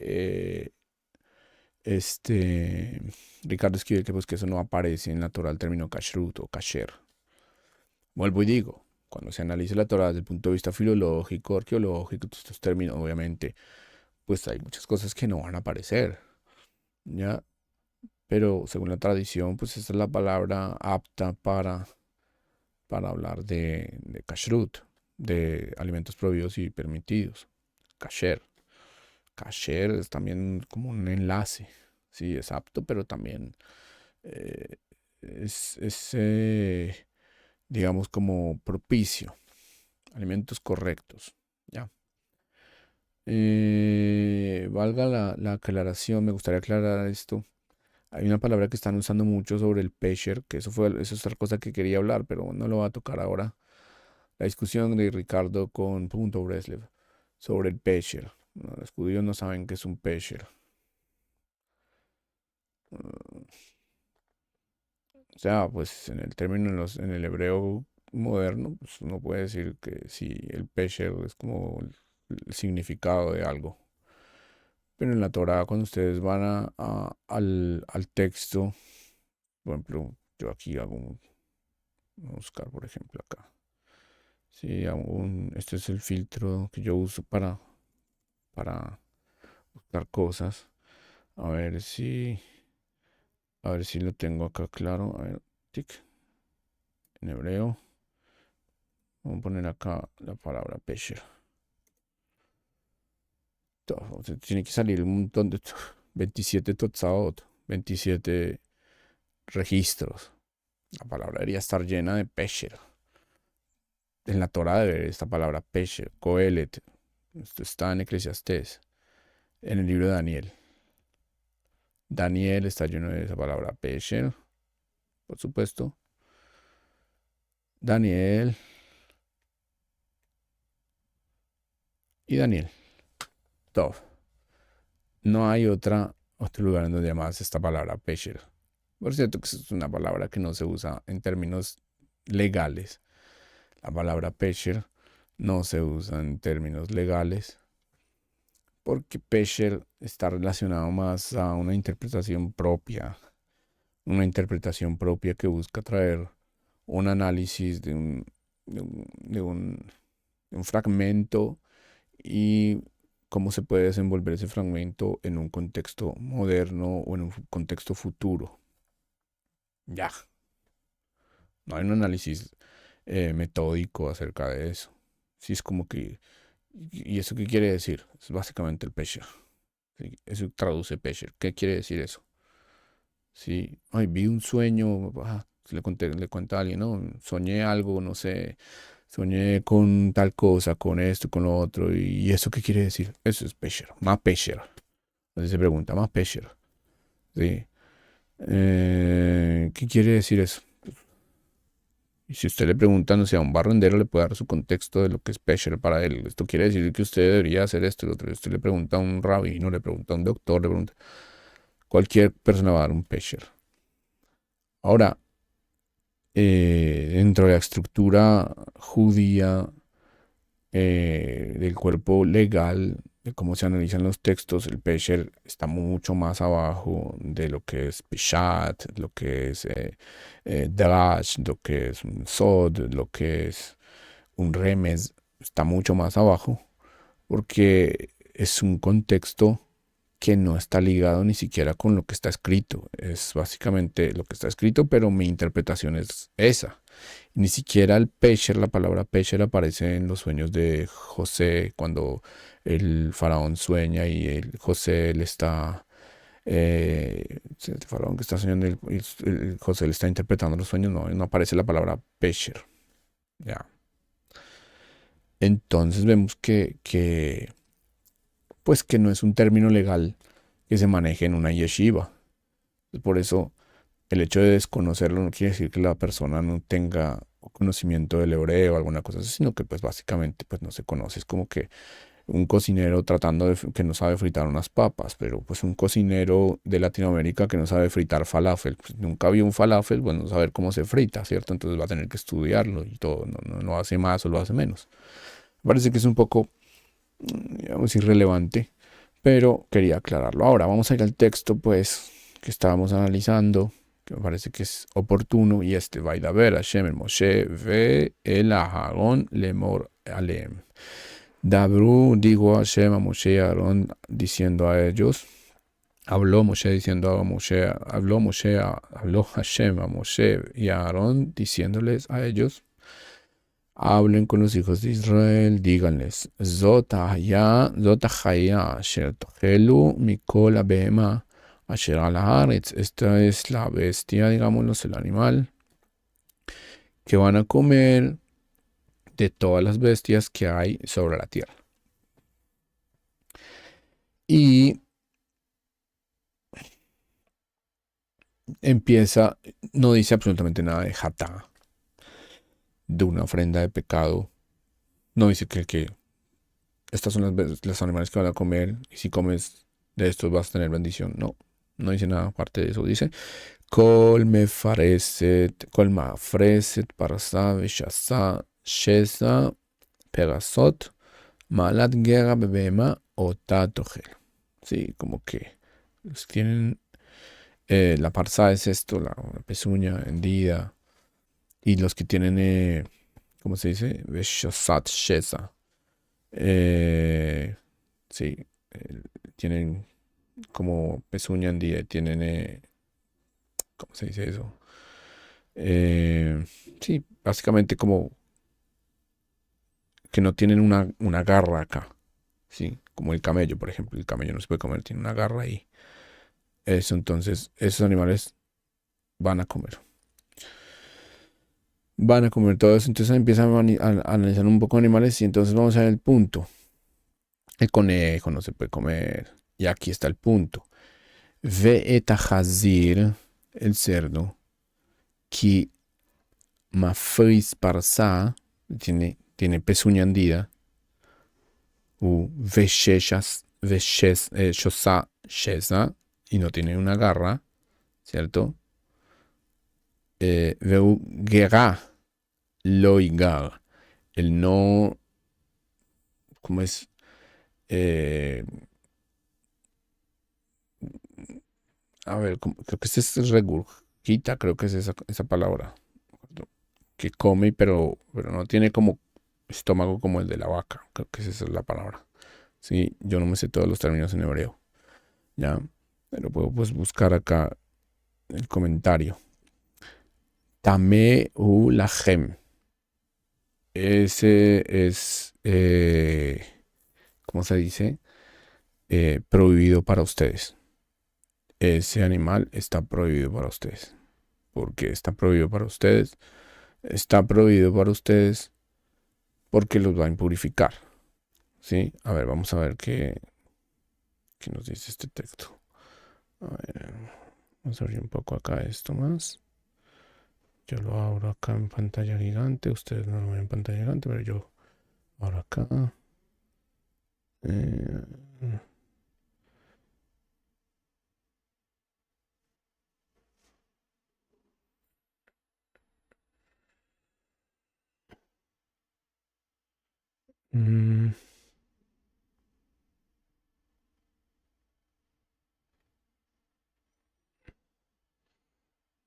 este Ricardo Esquivel que pues que eso no aparece en la Torah el término kashrut o kasher. Vuelvo y digo, cuando se analiza la Torah desde el punto de vista filológico, arqueológico, todos estos términos, obviamente, pues hay muchas cosas que no van a aparecer, ¿ya? Pero según la tradición, pues esta es la palabra apta para hablar de kashrut, de alimentos prohibidos y permitidos. Kasher. Kasher es también como un enlace. Sí, es apto, pero también eh, es digamos, como propicio. Alimentos correctos. Ya. Valga la aclaración, me gustaría aclarar esto. Hay una palabra que están usando mucho sobre el pesher, que eso es otra cosa que quería hablar, pero no lo va a tocar ahora. La discusión de Ricardo con Punto Breslev sobre el pesher. No, los judíos no saben qué es un pesher. O sea, pues en el término, en el hebreo moderno, pues uno puede decir que sí, el pesher es como el significado de algo. Pero en la Torah, cuando ustedes van al texto, por ejemplo, yo aquí voy a buscar, por ejemplo, acá. Sí, este es el filtro que yo uso para buscar cosas. A ver a ver si lo tengo acá claro. A ver, tic, en hebreo. Vamos a poner acá la palabra pesher. Tiene que salir un montón de 27 totzaot, 27 registros. La palabra debería estar llena de pesher. En la Torah debe haber esta palabra pesher, coelet. Esto está en Eclesiastés, en el libro de Daniel. Daniel está lleno de esa palabra pesher, por supuesto. Daniel y Daniel. Tov. No hay otro lugar en donde llamas esta palabra pesher. Por cierto, que es una palabra que no se usa en términos legales. La palabra pesher no se usa en términos legales porque pesher está relacionado más a una interpretación propia que busca traer un análisis de un fragmento y cómo se puede desenvolver ese fragmento en un contexto moderno o en un contexto futuro. Ya, No hay un análisis metódico acerca de eso. Sí, es como que, ¿y eso qué quiere decir? Es básicamente el Pesher. ¿Sí? Eso traduce Pesher. ¿Qué quiere decir eso? Sí, ay, vi un sueño, le cuenta a alguien, ¿no? Soñé algo, no sé, soñé con tal cosa, con esto, con lo otro, ¿y eso qué quiere decir? Eso es Pesher, más Pesher. Entonces se pregunta, más Pesher. Sí. ¿Qué quiere decir eso? Y si usted le pregunta, no sé, a un barrendero, le puede dar su contexto de lo que es Pesher para él. Esto quiere decir que usted debería hacer esto y lo otro. Usted le pregunta a un rabino, le pregunta a un doctor, le pregunta. Cualquier persona va a dar un Pesher. Ahora, dentro de la estructura judía del cuerpo legal, de cómo se analizan los textos, el Pesher está mucho más abajo de lo que es Peshat, lo que es Drash, lo que es un Sod, lo que es un Remes, está mucho más abajo porque es un contexto que no está ligado ni siquiera con lo que está escrito. Es básicamente lo que está escrito, pero mi interpretación es esa. Ni siquiera el Pesher, la palabra Pesher aparece en los sueños de José cuando el faraón sueña y José le está, el faraón que está soñando, José le está interpretando los sueños, no, no aparece la palabra Pesher. Ya. Entonces vemos pues que no es un término legal que se maneje en una yeshiva. Por eso el hecho de desconocerlo no quiere decir que la persona no tenga conocimiento del hebreo o alguna cosa así, sino que pues básicamente pues no se conoce. Es como que un cocinero tratando de que no sabe fritar unas papas, pero pues un cocinero de Latinoamérica que no sabe fritar falafel, pues nunca vio un falafel, bueno, no saber cómo se frita, ¿cierto? Entonces va a tener que estudiarlo y todo, no hace más o lo hace menos. Parece que es un poco, digamos, irrelevante, pero quería aclararlo. Ahora vamos a ir al texto, pues, que estábamos analizando, que me parece que es oportuno, y este va a ver Hashem el Moshe ve el Ahagón lemor alem. Dabru digo a Hashem a Moshe y a Aarón diciendo a ellos, habló Moshe diciendo a Moshe, habló Hashem a Moshe y a Aarón diciéndoles a ellos, hablen con los hijos de Israel, díganles, Zot haya asher tochelu mikol abehema asher al haaretz. Esta es la bestia, digámoslo, el animal que van a comer de todas las bestias que hay sobre la tierra. Y empieza, no dice absolutamente nada de jatá, de una ofrenda de pecado. No dice que estas son los animales que van a comer y si comes de estos vas a tener bendición. No, no dice nada aparte de eso. Dice, Kol mafreset parsa veshasa shesa pegasot malat guerra bebema otatogel. Sí, como que los tienen, la parsa es esto, la pezuña hendida. Y los que tienen, ¿cómo se dice? Veshasat shesa. Eh, sí, tienen como pezuña hendida, tienen, ¿cómo se dice eso? Sí, básicamente como que no tienen una garra acá, sí, como el camello, por ejemplo, el camello no se puede comer, tiene una garra ahí. Eso, entonces, esos animales van a comer. Van a comer todo eso, entonces empiezan a analizar un poco animales y entonces vamos a ver el punto. El conejo no se puede comer. Y aquí está el punto. Ve hazir, el cerdo, que mafris parsa, tiene pezuña hendida, u shosa shesa, y no tiene una garra, ¿cierto? Veu gera loigar, el no, ¿cómo es? Eh, a ver, creo que este es regurgita, creo que es esa palabra. Que come, pero no tiene como estómago como el de la vaca. Creo que esa es la palabra. Sí, yo no me sé todos los términos en hebreo. Ya, pero puedo pues buscar acá el comentario. Tame u lahem. Ese es, ¿cómo se dice? Prohibido para ustedes. Ese animal está prohibido para ustedes. ¿Por qué está prohibido para ustedes? Está prohibido para ustedes porque los va a impurificar. ¿Sí? A ver, vamos a ver qué nos dice este texto. A ver, vamos a abrir un poco acá esto más. Yo lo abro acá en pantalla gigante. Ustedes no lo ven en pantalla gigante, pero yo abro acá. Eh, mm,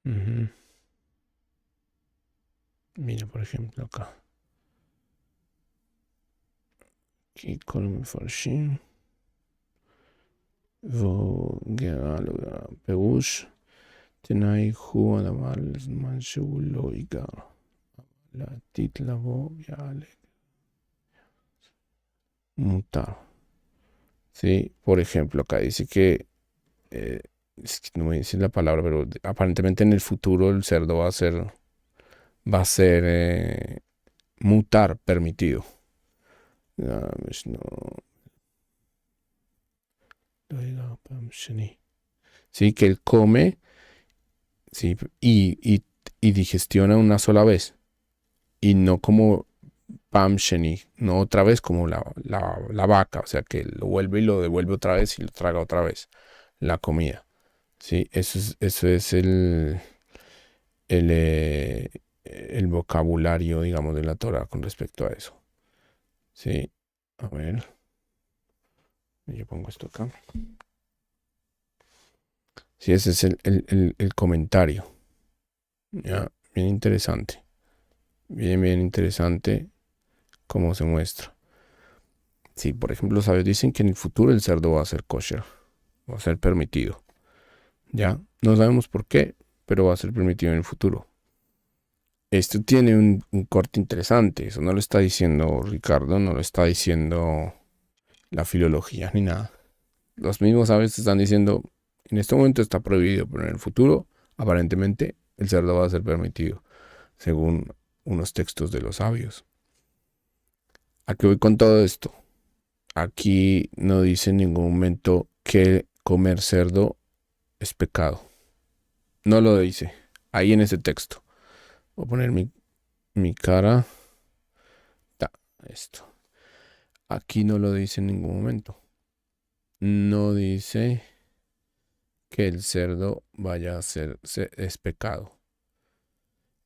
ujú. Mira, por ejemplo, acá. Aquí con Farshim. Vogel Pegush. Tenai Hu Adamal Manshulo Iga. La Titlavo Yale. Mutar. Sí, por ejemplo, acá dice que es que no me dice la palabra, pero aparentemente en el futuro el cerdo va a ser mutar permitido. Ah, pues no, sí, que él come, sí, y digestiona una sola vez. Y no como Pam Sheni, no otra vez como la vaca, o sea que lo vuelve y lo devuelve otra vez y lo traga otra vez, la comida. Sí, eso es el vocabulario, digamos, de la Torah con respecto a eso. Sí, a ver, yo pongo esto acá. Sí, ese es el comentario. Ya, bien interesante. Bien, bien interesante cómo se muestra. Sí, por ejemplo, los sabios dicen que en el futuro el cerdo va a ser kosher, va a ser permitido. Ya, no sabemos por qué, pero va a ser permitido en el futuro. Esto tiene un corte interesante. Eso no lo está diciendo Ricardo, no lo está diciendo la filología ni nada. Los mismos sabios están diciendo, en este momento está prohibido, pero en el futuro, aparentemente, el cerdo va a ser permitido, según unos textos de los sabios. ¿A qué voy con todo esto? Aquí no dice en ningún momento que comer cerdo es pecado. No lo dice. Ahí en ese texto. Voy a poner mi cara. Esto. Aquí no lo dice en ningún momento. No dice que el cerdo vaya a es pecado.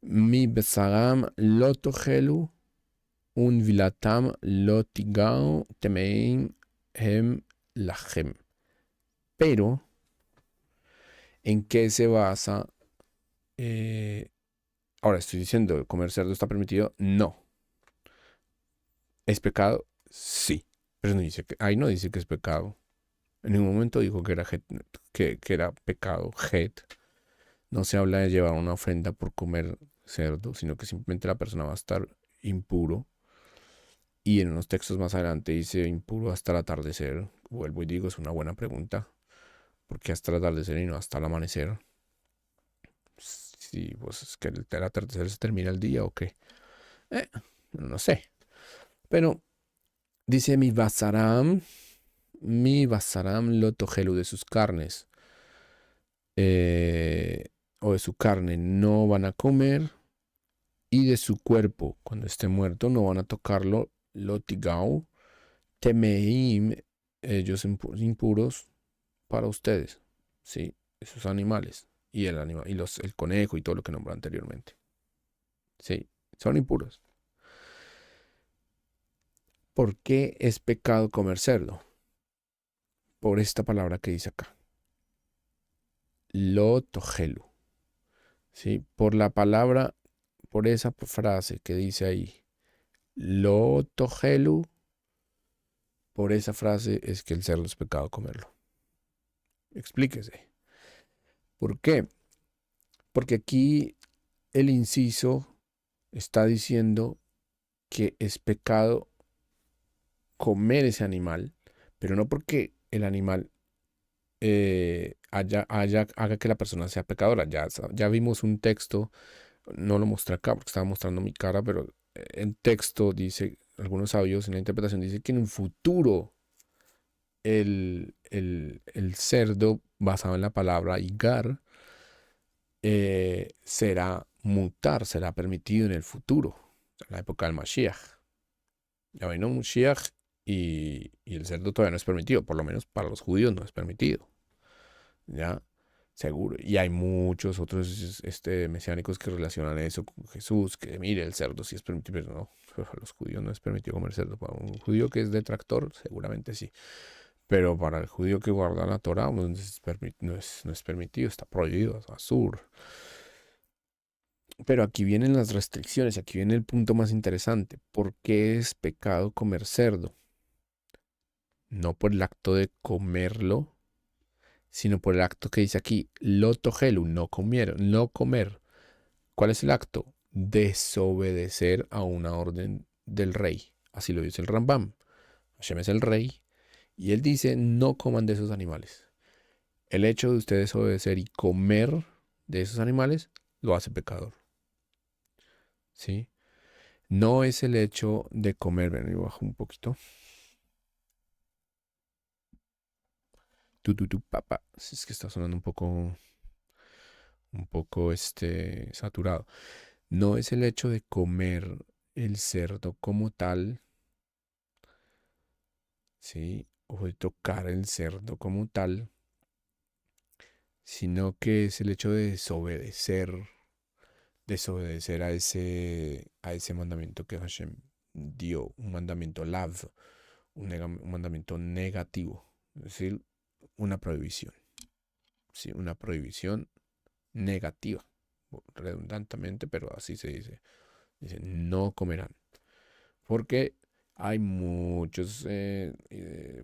Mi besagam lotogelu un vilatam lotigao temein hem lachem. Pero, ¿en qué se basa? eh, Ahora estoy diciendo, ¿comer cerdo está permitido? No. ¿Es pecado? Sí. Pero no dice ahí no dice que es pecado. En ningún momento dijo que era pecado. Het. No se habla de llevar una ofrenda por comer cerdo, sino que simplemente la persona va a estar impuro. Y en unos textos más adelante dice impuro hasta el atardecer. Vuelvo y digo, es una buena pregunta. ¿Por qué hasta el atardecer y no hasta el amanecer? Sí, pues es que el atardecer se termina el día o qué. Eh, no sé. Pero dice mi basaram lo tojelu de sus carnes. O de su carne no van a comer. Y de su cuerpo, cuando esté muerto, no van a tocarlo. Lotigau, temeim, ellos impuros para ustedes. Sí, esos animales. Y el animal, y el conejo y todo lo que nombré anteriormente. Sí, son impuros. ¿Por qué es pecado comer cerdo? Por esta palabra que dice acá. Lo tojelu. ¿Sí? Por la palabra, por esa frase que dice ahí. Lo tojelu. Por esa frase es que el cerdo es pecado comerlo. Explíquese. ¿Por qué? Porque aquí el inciso está diciendo que es pecado comer ese animal, pero no porque el animal haga que la persona sea pecadora. Ya vimos un texto, no lo mostré acá porque estaba mostrando mi cara, pero en texto dice, algunos sabios en la interpretación dice que en un futuro el cerdo basado en la palabra igar será mutar, será permitido en el futuro, en la época del Mashiach. Ya vino un Mashiach y el cerdo todavía no es permitido, por lo menos para los judíos no es permitido. ¿Ya? Seguro. Y hay muchos otros mesiánicos que relacionan eso con Jesús, que mire, el cerdo sí es permitido, pero no, para los judíos no es permitido comer cerdo. Para un judío que es detractor, seguramente sí. Pero para el judío que guarda la Torah no es permitido, está prohibido, es asur. Pero aquí vienen las restricciones, aquí viene el punto más interesante. ¿Por qué es pecado comer cerdo? No por el acto de comerlo, sino por el acto que dice aquí, lotogelu, no comieron, no comer. ¿Cuál es el acto? Desobedecer a una orden del rey. Así lo dice el Rambam. Hashem es el rey y él dice, no coman de esos animales. El hecho de ustedes desobedecer y comer de esos animales lo hace pecador. ¿Sí? No es el hecho de comer. Ven, yo bajo un poquito. Papá. Es que está sonando un poco saturado. No es el hecho de comer el cerdo como tal, ¿sí? O de tocar el cerdo como tal, sino que es el hecho de desobedecer a ese mandamiento que Hashem dio, un mandamiento lav, un mandamiento negativo, es decir, una prohibición, ¿sí? Una prohibición negativa, redundantemente, pero así se dice. Dice, no comerán. Porque hay muchos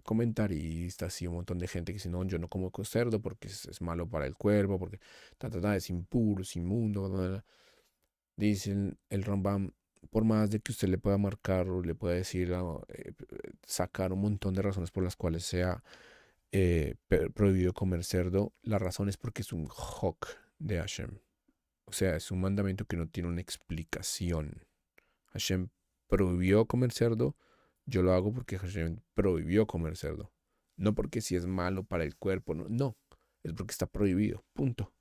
comentaristas y un montón de gente que dice, no, yo no como cerdo porque es malo para el cuerpo, porque es impuro, es inmundo. Bla, bla, bla. Dicen el Rambam, por más de que usted le pueda marcar o le pueda decir, sacar un montón de razones por las cuales sea prohibido comer cerdo, la razón es porque es un hok de Hashem. O sea, es un mandamiento que no tiene una explicación. Hashem prohibió comer cerdo, yo lo hago porque Hashem prohibió comer cerdo. No porque si es malo para el cuerpo, no, no, es porque está prohibido, punto.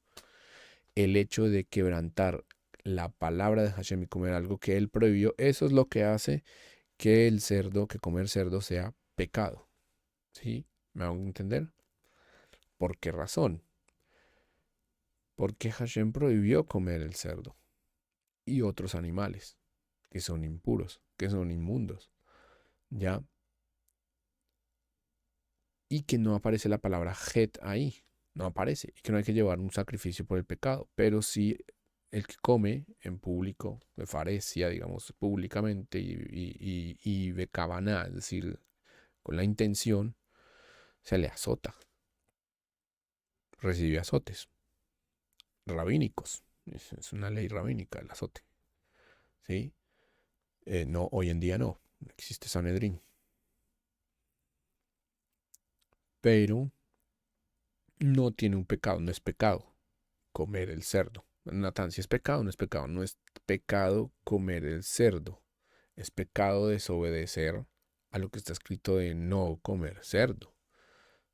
El hecho de quebrantar la palabra de Hashem y comer algo que él prohibió, eso es lo que hace que comer cerdo sea pecado. ¿Sí? ¿Me hago entender? ¿Por qué razón? Porque Hashem prohibió comer el cerdo y otros animales que son impuros, que son inmundos, ¿ya? Y que no aparece la palabra het ahí, no aparece, y que no hay que llevar un sacrificio por el pecado, pero sí el que come en público, de farecia, digamos, públicamente y becabaná, es decir, con la intención, se le azota, recibe azotes rabínicos, es una ley rabínica el azote, ¿sí? No, hoy en día no existe Sanedrín, pero no tiene un pecado, no es pecado comer el cerdo. Natán, si es pecado, no es pecado. No es pecado comer el cerdo. Es pecado desobedecer a lo que está escrito de no comer cerdo.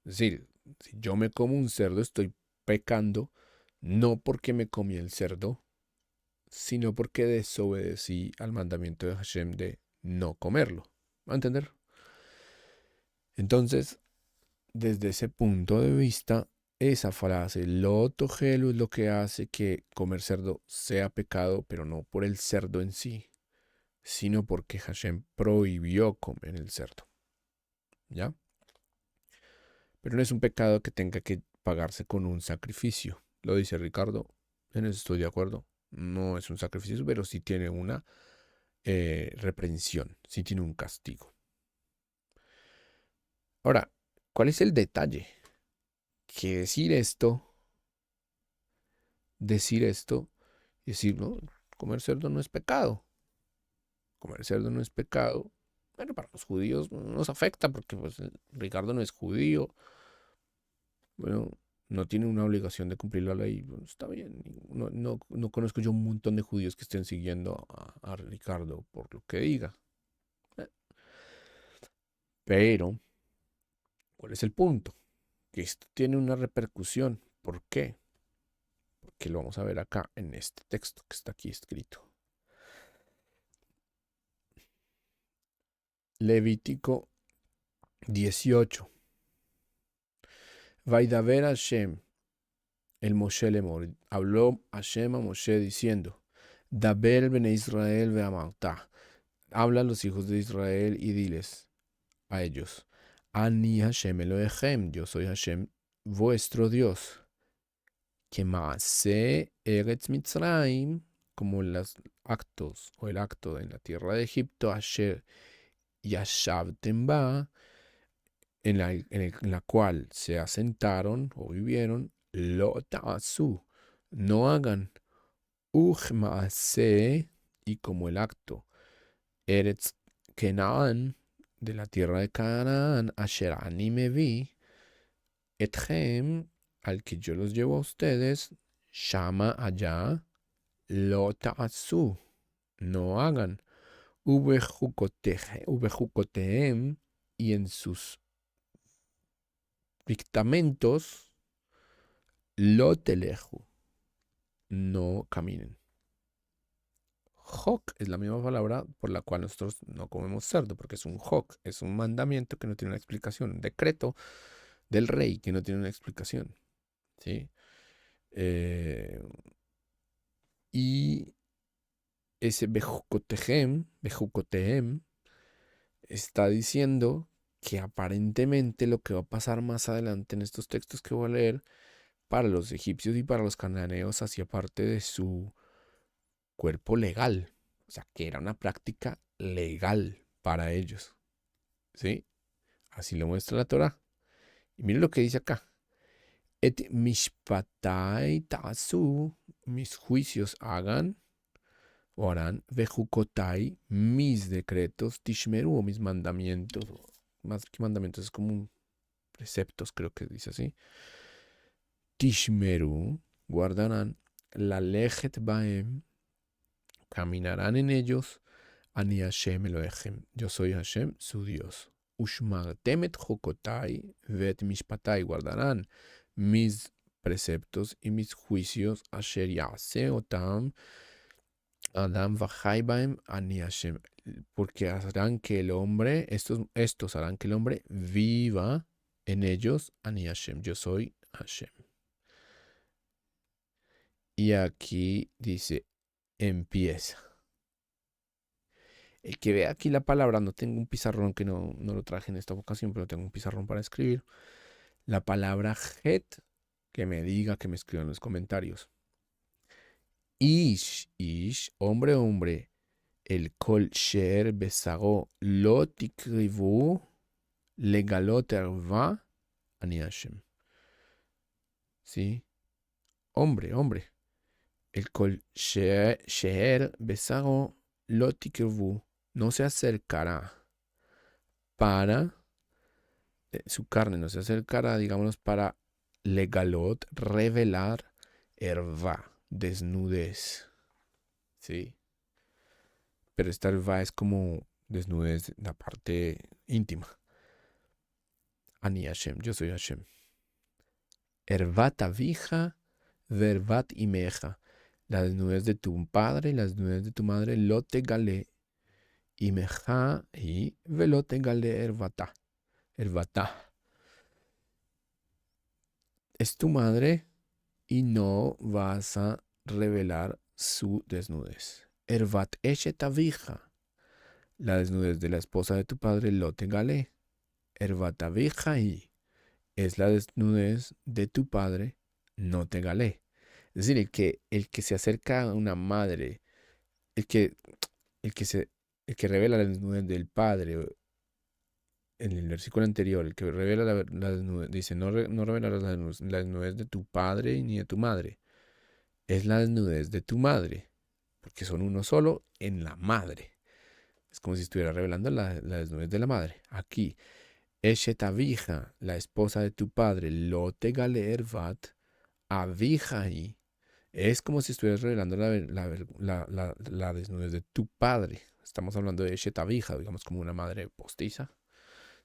Es decir, si yo me como un cerdo, estoy pecando no porque me comí el cerdo, sino porque desobedecí al mandamiento de Hashem de no comerlo. ¿Va a entender? Entonces, desde ese punto de vista, esa frase, lo tojelu, es lo que hace que comer cerdo sea pecado, pero no por el cerdo en sí, sino porque Hashem prohibió comer el cerdo. ¿Ya? Pero no es un pecado que tenga que pagarse con un sacrificio. Lo dice Ricardo, en eso estoy de acuerdo. No es un sacrificio, pero sí tiene una reprensión, sí tiene un castigo. Ahora, ¿cuál es el detalle? Que decir esto Y decir, no, comer cerdo no es pecado. Comer cerdo no es pecado. Bueno, para los judíos no nos afecta porque pues Ricardo no es judío. Bueno, no tiene una obligación de cumplir la ley. Bueno, está bien. No conozco yo un montón de judíos que estén siguiendo a Ricardo por lo que diga. Eh, Pero, ¿cuál es el punto? Que esto tiene una repercusión. ¿Por qué? Porque lo vamos a ver acá en este texto que está aquí escrito. Levítico 18. Vaidaber Hashem, el Moshe Lemor. Habló Hashem a Moshe diciendo: Daber bene Israel ve'amarta. Habla a los hijos de Israel y diles a ellos: Ani Hashem Elohechem, yo soy Hashem, vuestro Dios. Que maase Eretz Mitzrayim, como los actos o el acto en la tierra de Egipto, Asher Yashavtem ba, en la cual se asentaron o vivieron, lo ta'asu, no hagan, uj maase, y como el acto, Eretz Kenaan, de la tierra de Canaán, Asher ani me vi, etchem, al que yo los llevo a ustedes, llama allá, lo ta'asu, no hagan, ubejucotehem, y en sus dictamentos, lo teleju, no caminen. Hok es la misma palabra por la cual nosotros no comemos cerdo, porque es un hok, es un mandamiento que no tiene una explicación, un decreto del rey que no tiene una explicación. ¿Sí? Eh, y ese bejucotehem, está diciendo que aparentemente lo que va a pasar más adelante en estos textos que voy a leer para los egipcios y para los cananeos hacía parte de su cuerpo legal. O sea, que era una práctica legal para ellos. ¿Sí? Así lo muestra la Torah. Y miren lo que dice acá. Et mishpatai tasu, mis juicios hagan o harán, vejukotai, mis decretos, tishmeru, o mis mandamientos, más que mandamientos, es como preceptos, creo que dice así. Tishmeru, guardarán, la lejet baem, caminarán en ellos, ani Hashem Elohechem, yo soy Hashem, su Dios. Ushmartem et jokotai, vet mishpatai, guardarán mis preceptos y mis juicios, asher yase otam, Adam Vahaibaim Ani Hashem, porque harán que el hombre, estos harán que el hombre viva en ellos, Ani Hashem, yo soy Hashem. Y aquí dice, empieza. El que ve aquí la palabra, no tengo un pizarrón que no lo traje en esta ocasión, pero tengo un pizarrón para escribir. La palabra het, que me diga, que me escriba en los comentarios. Ish, hombre, hombre. El kol sher besago lo tikrivu legalot erva ani Hashem. ¿Sí? Hombre. El kol sher besago lo tikrivu no se acercará para su carne, no se acercará, digamos, para legalot, revelar erva, desnudez. ¿Sí? Pero esta erva es como desnudez, la parte íntima. Ani Hashem, yo soy Hashem. Ervat avija, vervat imeja. La desnudez de tu padre y la desnudez de tu madre, lo te galé. Imeja y velote galé ervata. Ervata. Es tu madre y no vas a revelar su desnudez. Ervat eshet avija. La desnudez de la esposa de tu padre, lo te galé. Ervat avija y es la desnudez de tu padre, no te galé. Es decir, el que se acerca a una madre, el que, el que, se, el que revela la desnudez del padre, en el versículo anterior, el que revela la desnudez, dice, no revelarás la desnudez de tu padre ni de tu madre. es la desnudez de tu madre, porque son uno solo en la madre. Es como si estuviera revelando la desnudez de la madre. Aquí, Eshet Avija, la esposa de tu padre, lo tegale ervat, Avijai. Es como si estuvieras revelando la desnudez de tu padre. Estamos hablando de Eshet Avija, digamos como una madre postiza.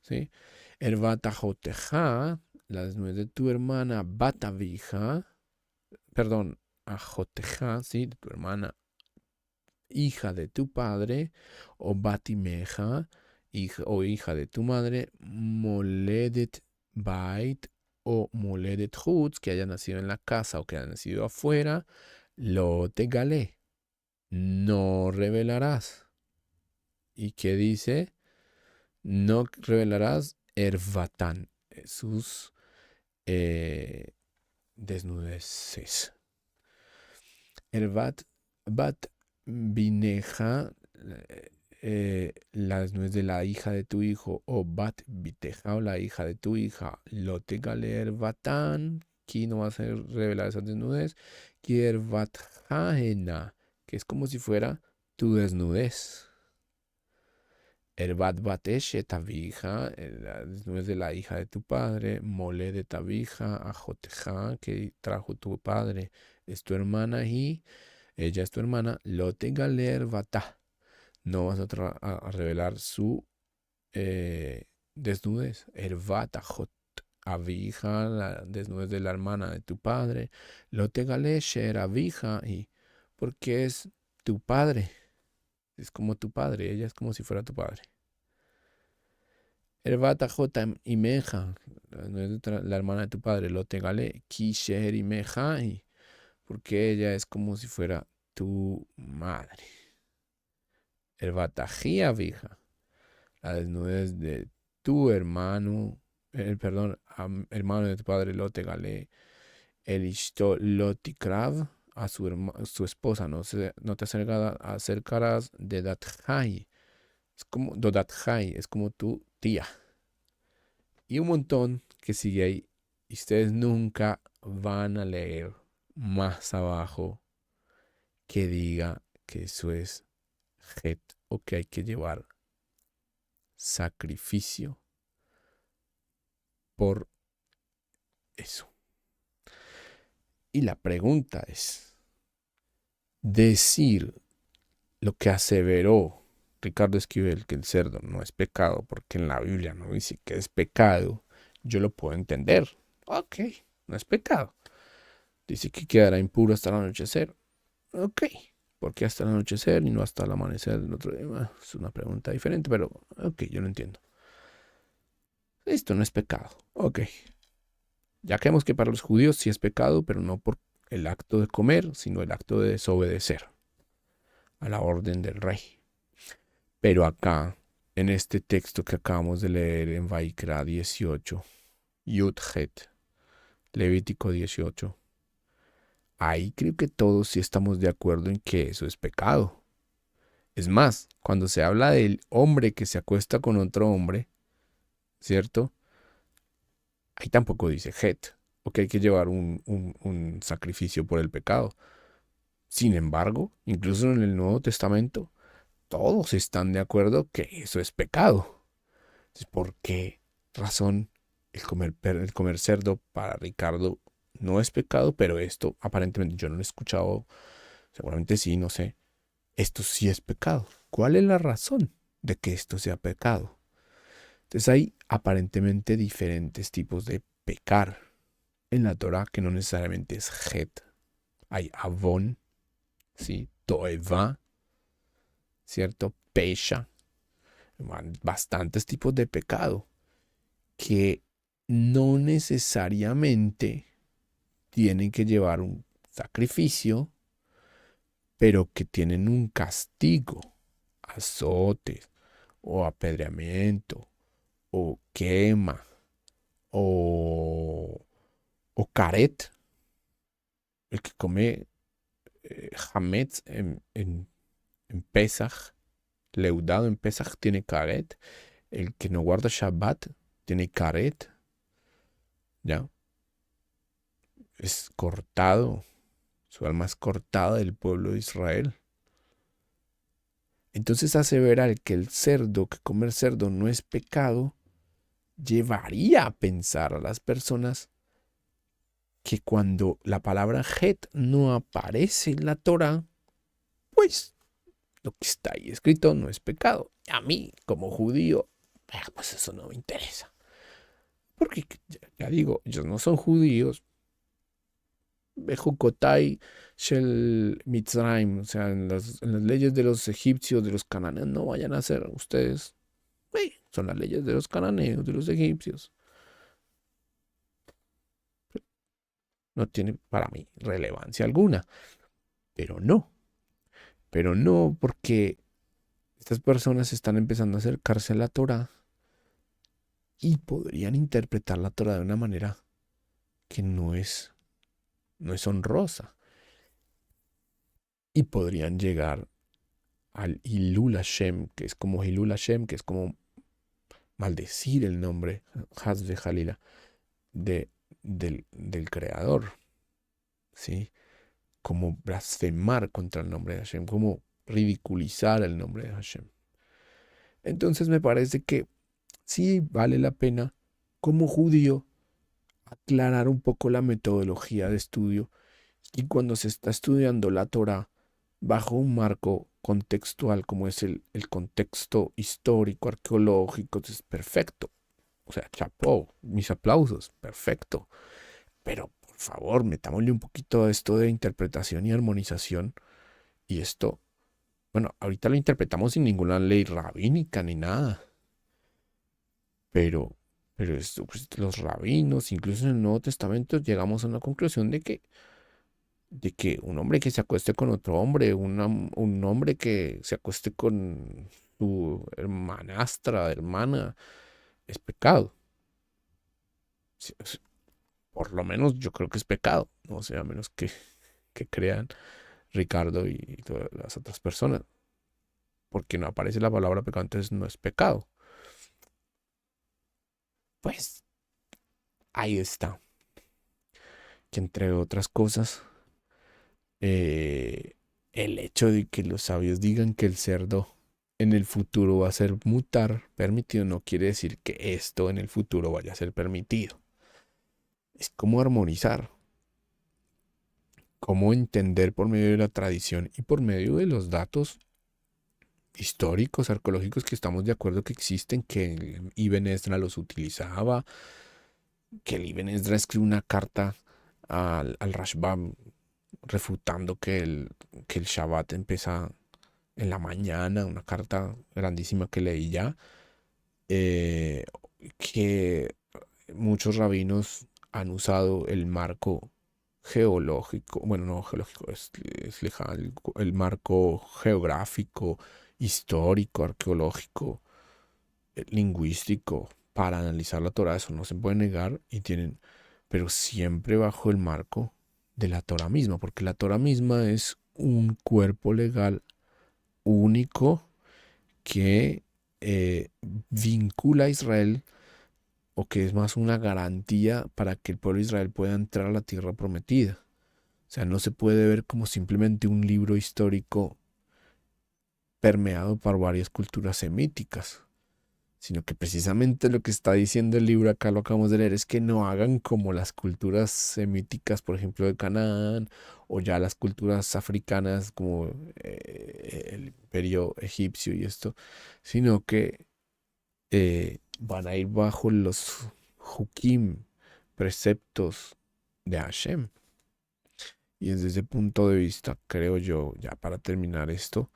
¿Sí? Ervat Ajoteja, la desnudez de tu hermana Batavija, perdón, Ajoteja, ¿sí? De tu hermana hija de tu padre, o Batimeja, hija o hija de tu madre, Moledet Bait o Moledet Hutz, que haya nacido en la casa o que haya nacido afuera, lo te galé, no revelarás. ¿Y qué dice? No revelarás Ervatán, sus eh, desnudeces. Ervat, bat bineja, la desnudez de la hija de tu hijo, o bat biteja, o la hija de tu hija, lo te galer batán, aquí no va a ser revelar esa desnudez, kier bat jaena, que es como si fuera tu desnudez. Erbat batesh tabija, la desnudez de la hija de tu padre, mole de tabija, ajoteja, que trajo tu padre, es tu hermana y ella es tu hermana, lo te galer batá. No vas a revelar su desnudez. Ervata hot avija, la desnudez de la hermana de tu padre. Lo te galé sher avija, y porque es tu padre. Es como tu padre, ella es como si fuera tu padre. Ervata jota imeja, la hermana de tu padre. Lo te galé kisher imeja, y porque ella es como si fuera tu madre. Ervatají avija, la desnudez de tu hermano, perdón, hermano de tu padre Lote Galé, el Ishto Lotikrav, a su esposa, no te acercarás de Dathai, es como Dodathai, es como tu tía. Y un montón que sigue ahí. Y ustedes nunca van a leer más abajo que diga que eso es het o que hay que llevar sacrificio por eso. Y la pregunta es, decir lo que aseveró Ricardo Esquivel, que el cerdo no es pecado, porque en la Biblia no dice que es pecado, yo lo puedo entender. Ok, no es pecado. Dice que quedará impuro hasta el anochecer. Ok, ¿por qué hasta el anochecer y no hasta el amanecer del otro día? Bueno, es una pregunta diferente, pero ok, yo lo entiendo. Esto no es pecado. Ok, ya creemos que para los judíos sí es pecado, pero no por el acto de comer, sino el acto de desobedecer a la orden del rey. Pero acá, en este texto que acabamos de leer en Vaikra 18, Yudhet, Levítico 18, ahí creo que todos sí estamos de acuerdo en que eso es pecado. Es más, cuando se habla del hombre que se acuesta con otro hombre, ¿cierto? Ahí tampoco dice het, o que hay que llevar un sacrificio por el pecado. Sin embargo, incluso en el Nuevo Testamento, todos están de acuerdo que eso es pecado. Entonces, ¿por qué razón el comer cerdo para Ricardo no es pecado? Pero esto aparentemente yo no lo he escuchado, seguramente sí, no sé. Esto sí es pecado. ¿Cuál es la razón de que esto sea pecado? Entonces hay aparentemente diferentes tipos de pecar en la Torah que no necesariamente es het. Hay avon, ¿sí? Toeva, ¿cierto? Pesha, bastantes tipos de pecado que no necesariamente tienen que llevar un sacrificio, pero que tienen un castigo, azotes o apedreamiento o quema o caret. El que come hametz en Pesach, leudado en Pesach, tiene caret. El que no guarda Shabbat tiene caret, ¿ya? Es cortado, su alma es cortada del pueblo de Israel. Entonces aseverar que que comer cerdo no es pecado, llevaría a pensar a las personas que cuando la palabra het no aparece en la Torah, pues lo que está ahí escrito no es pecado. A mí, como judío, pues eso no me interesa. Porque, ya digo, ellos no son judíos. Bejucotai Shel Mitzrayim, o sea, en las leyes de los egipcios, de los cananeos, no vayan a ser ustedes. Son las leyes de los cananeos, de los egipcios. No tiene para mí relevancia alguna. Pero no. Pero no, porque estas personas están empezando a acercarse a la Torah y podrían interpretar la Torah de una manera que no es honrosa. Y podrían llegar al Hilul Hashem, que es como Hilul Hashem, que es como maldecir el nombre, Haz de Jalila, del Creador, ¿sí? Como blasfemar contra el nombre de Hashem, como ridiculizar el nombre de Hashem. Entonces me parece que sí vale la pena, como judío, aclarar un poco la metodología de estudio y cuando se está estudiando la Torah bajo un marco contextual como es el contexto histórico, arqueológico, es perfecto. O sea, chapó, mis aplausos, perfecto. Pero por favor, metámosle un poquito a esto de interpretación y armonización. Y esto, bueno, ahorita lo interpretamos sin ninguna ley rabínica ni nada. Pero, pero esto, pues, los rabinos, incluso en el Nuevo Testamento, llegamos a una conclusión de que un hombre que se acueste con otro hombre, un hombre que se acueste con su hermanastra, hermana, es pecado. Por lo menos yo creo que es pecado, ¿no? O sea, a menos que crean Ricardo y todas las otras personas. Porque no aparece la palabra pecado, entonces no es pecado. Pues ahí está. Que entre otras cosas, eh, el hecho de que los sabios digan que el cerdo en el futuro va a ser permitido, no quiere decir que esto en el futuro vaya a ser permitido. Es como armonizar, cómo entender por medio de la tradición y por medio de los datos históricos, arqueológicos que estamos de acuerdo que existen, que el Ibn Esdra los utilizaba, que el Ibn Esdra escribe una carta al Rashbam refutando que el Shabbat empieza en la mañana, una carta grandísima que leí ya, eh, que muchos rabinos han usado el marco geológico, bueno, no geológico, es lejano, el marco geográfico, histórico, arqueológico, lingüístico, para analizar la Torah, eso no se puede negar, pero siempre bajo el marco de la Torah misma, porque la Torah misma es un cuerpo legal único que vincula a Israel o que es más una garantía para que el pueblo de Israel pueda entrar a la tierra prometida. O sea, no se puede ver como simplemente un libro histórico permeado por varias culturas semíticas, sino que precisamente lo que está diciendo el libro, acá lo acabamos de leer, es que no hagan como las culturas semíticas, por ejemplo, de Canaán, o ya las culturas africanas como el imperio egipcio y esto, sino que van a ir bajo los hukim, preceptos de Hashem. Y desde ese punto de vista, creo yo, ya para terminar esto,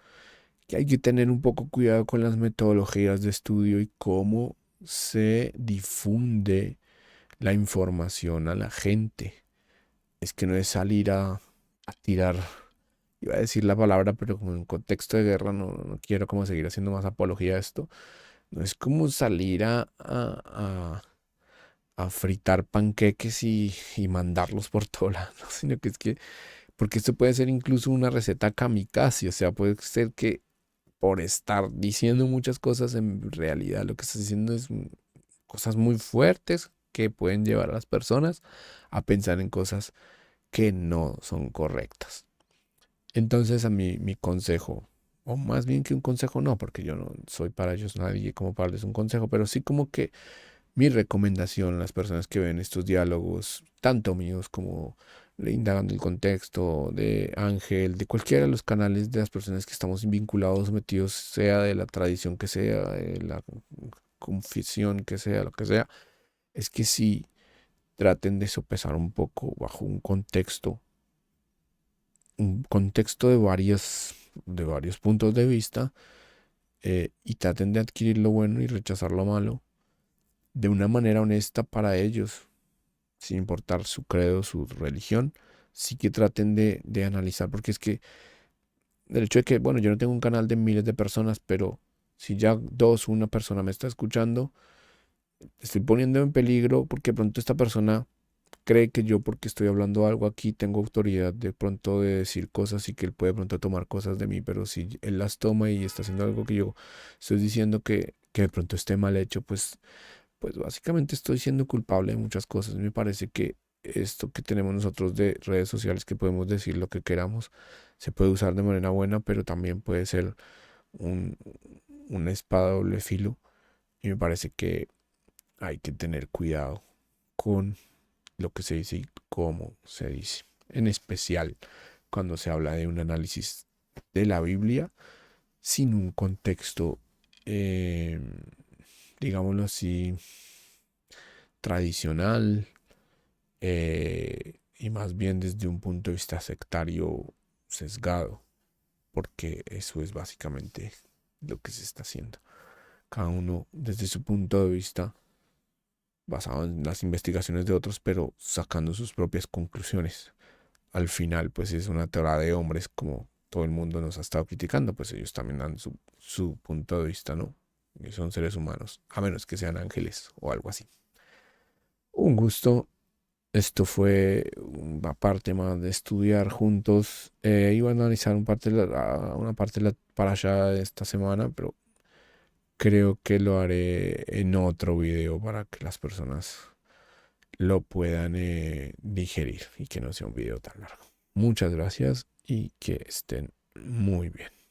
que hay que tener un poco cuidado con las metodologías de estudio y cómo se difunde la información a la gente. Es que no es salir a tirar, iba a decir la palabra, pero como en contexto de guerra no quiero como seguir haciendo más apología a esto. No es como salir a fritar panqueques y mandarlos por todo lado, ¿no? Sino que es que, porque esto puede ser incluso una receta kamikaze, o sea, puede ser que por estar diciendo muchas cosas, en realidad lo que estás diciendo es cosas muy fuertes que pueden llevar a las personas a pensar en cosas que no son correctas. Entonces a mí mi consejo, o más bien que un consejo no, porque yo no soy para ellos nadie como para darles un consejo, pero sí como que mi recomendación a las personas que ven estos diálogos, tanto míos como de Indagando el Contexto, de Ángel, de cualquiera de los canales de las personas que estamos vinculados, metidos, sea de la tradición que sea, de la confesión que sea, lo que sea, es que sí traten de sopesar un poco bajo un contexto de varios puntos de vista, y traten de adquirir lo bueno y rechazar lo malo de una manera honesta para ellos, sin importar su credo, su religión. Sí que traten de analizar, porque es que el hecho de que, bueno, yo no tengo un canal de miles de personas, pero si ya dos, una persona me está escuchando, estoy poniendo en peligro porque de pronto esta persona cree que yo porque estoy hablando algo aquí tengo autoridad de pronto de decir cosas y que él puede de pronto tomar cosas de mí, pero si él las toma y está haciendo algo que yo estoy diciendo que de pronto esté mal hecho, pues básicamente estoy siendo culpable de muchas cosas. Me parece que esto que tenemos nosotros de redes sociales, que podemos decir lo que queramos, se puede usar de manera buena, pero también puede ser un, una espada de doble filo. Y me parece que hay que tener cuidado con lo que se dice y cómo se dice. En especial cuando se habla de un análisis de la Biblia sin un contexto, eh, digámoslo así, tradicional, y más bien desde un punto de vista sectario sesgado, porque eso es básicamente lo que se está haciendo. Cada uno desde su punto de vista, basado en las investigaciones de otros, pero sacando sus propias conclusiones. Al final, pues es una teoría de hombres, como todo el mundo nos ha estado criticando, pues ellos también dan su punto de vista, ¿no? Y son seres humanos, a menos que sean ángeles o algo así. Un gusto. Esto fue una parte más de estudiar juntos. Iba a analizar una parte de la parasha de esta semana, pero creo que lo haré en otro video para que las personas lo puedan digerir y que no sea un video tan largo. Muchas gracias y que estén muy bien.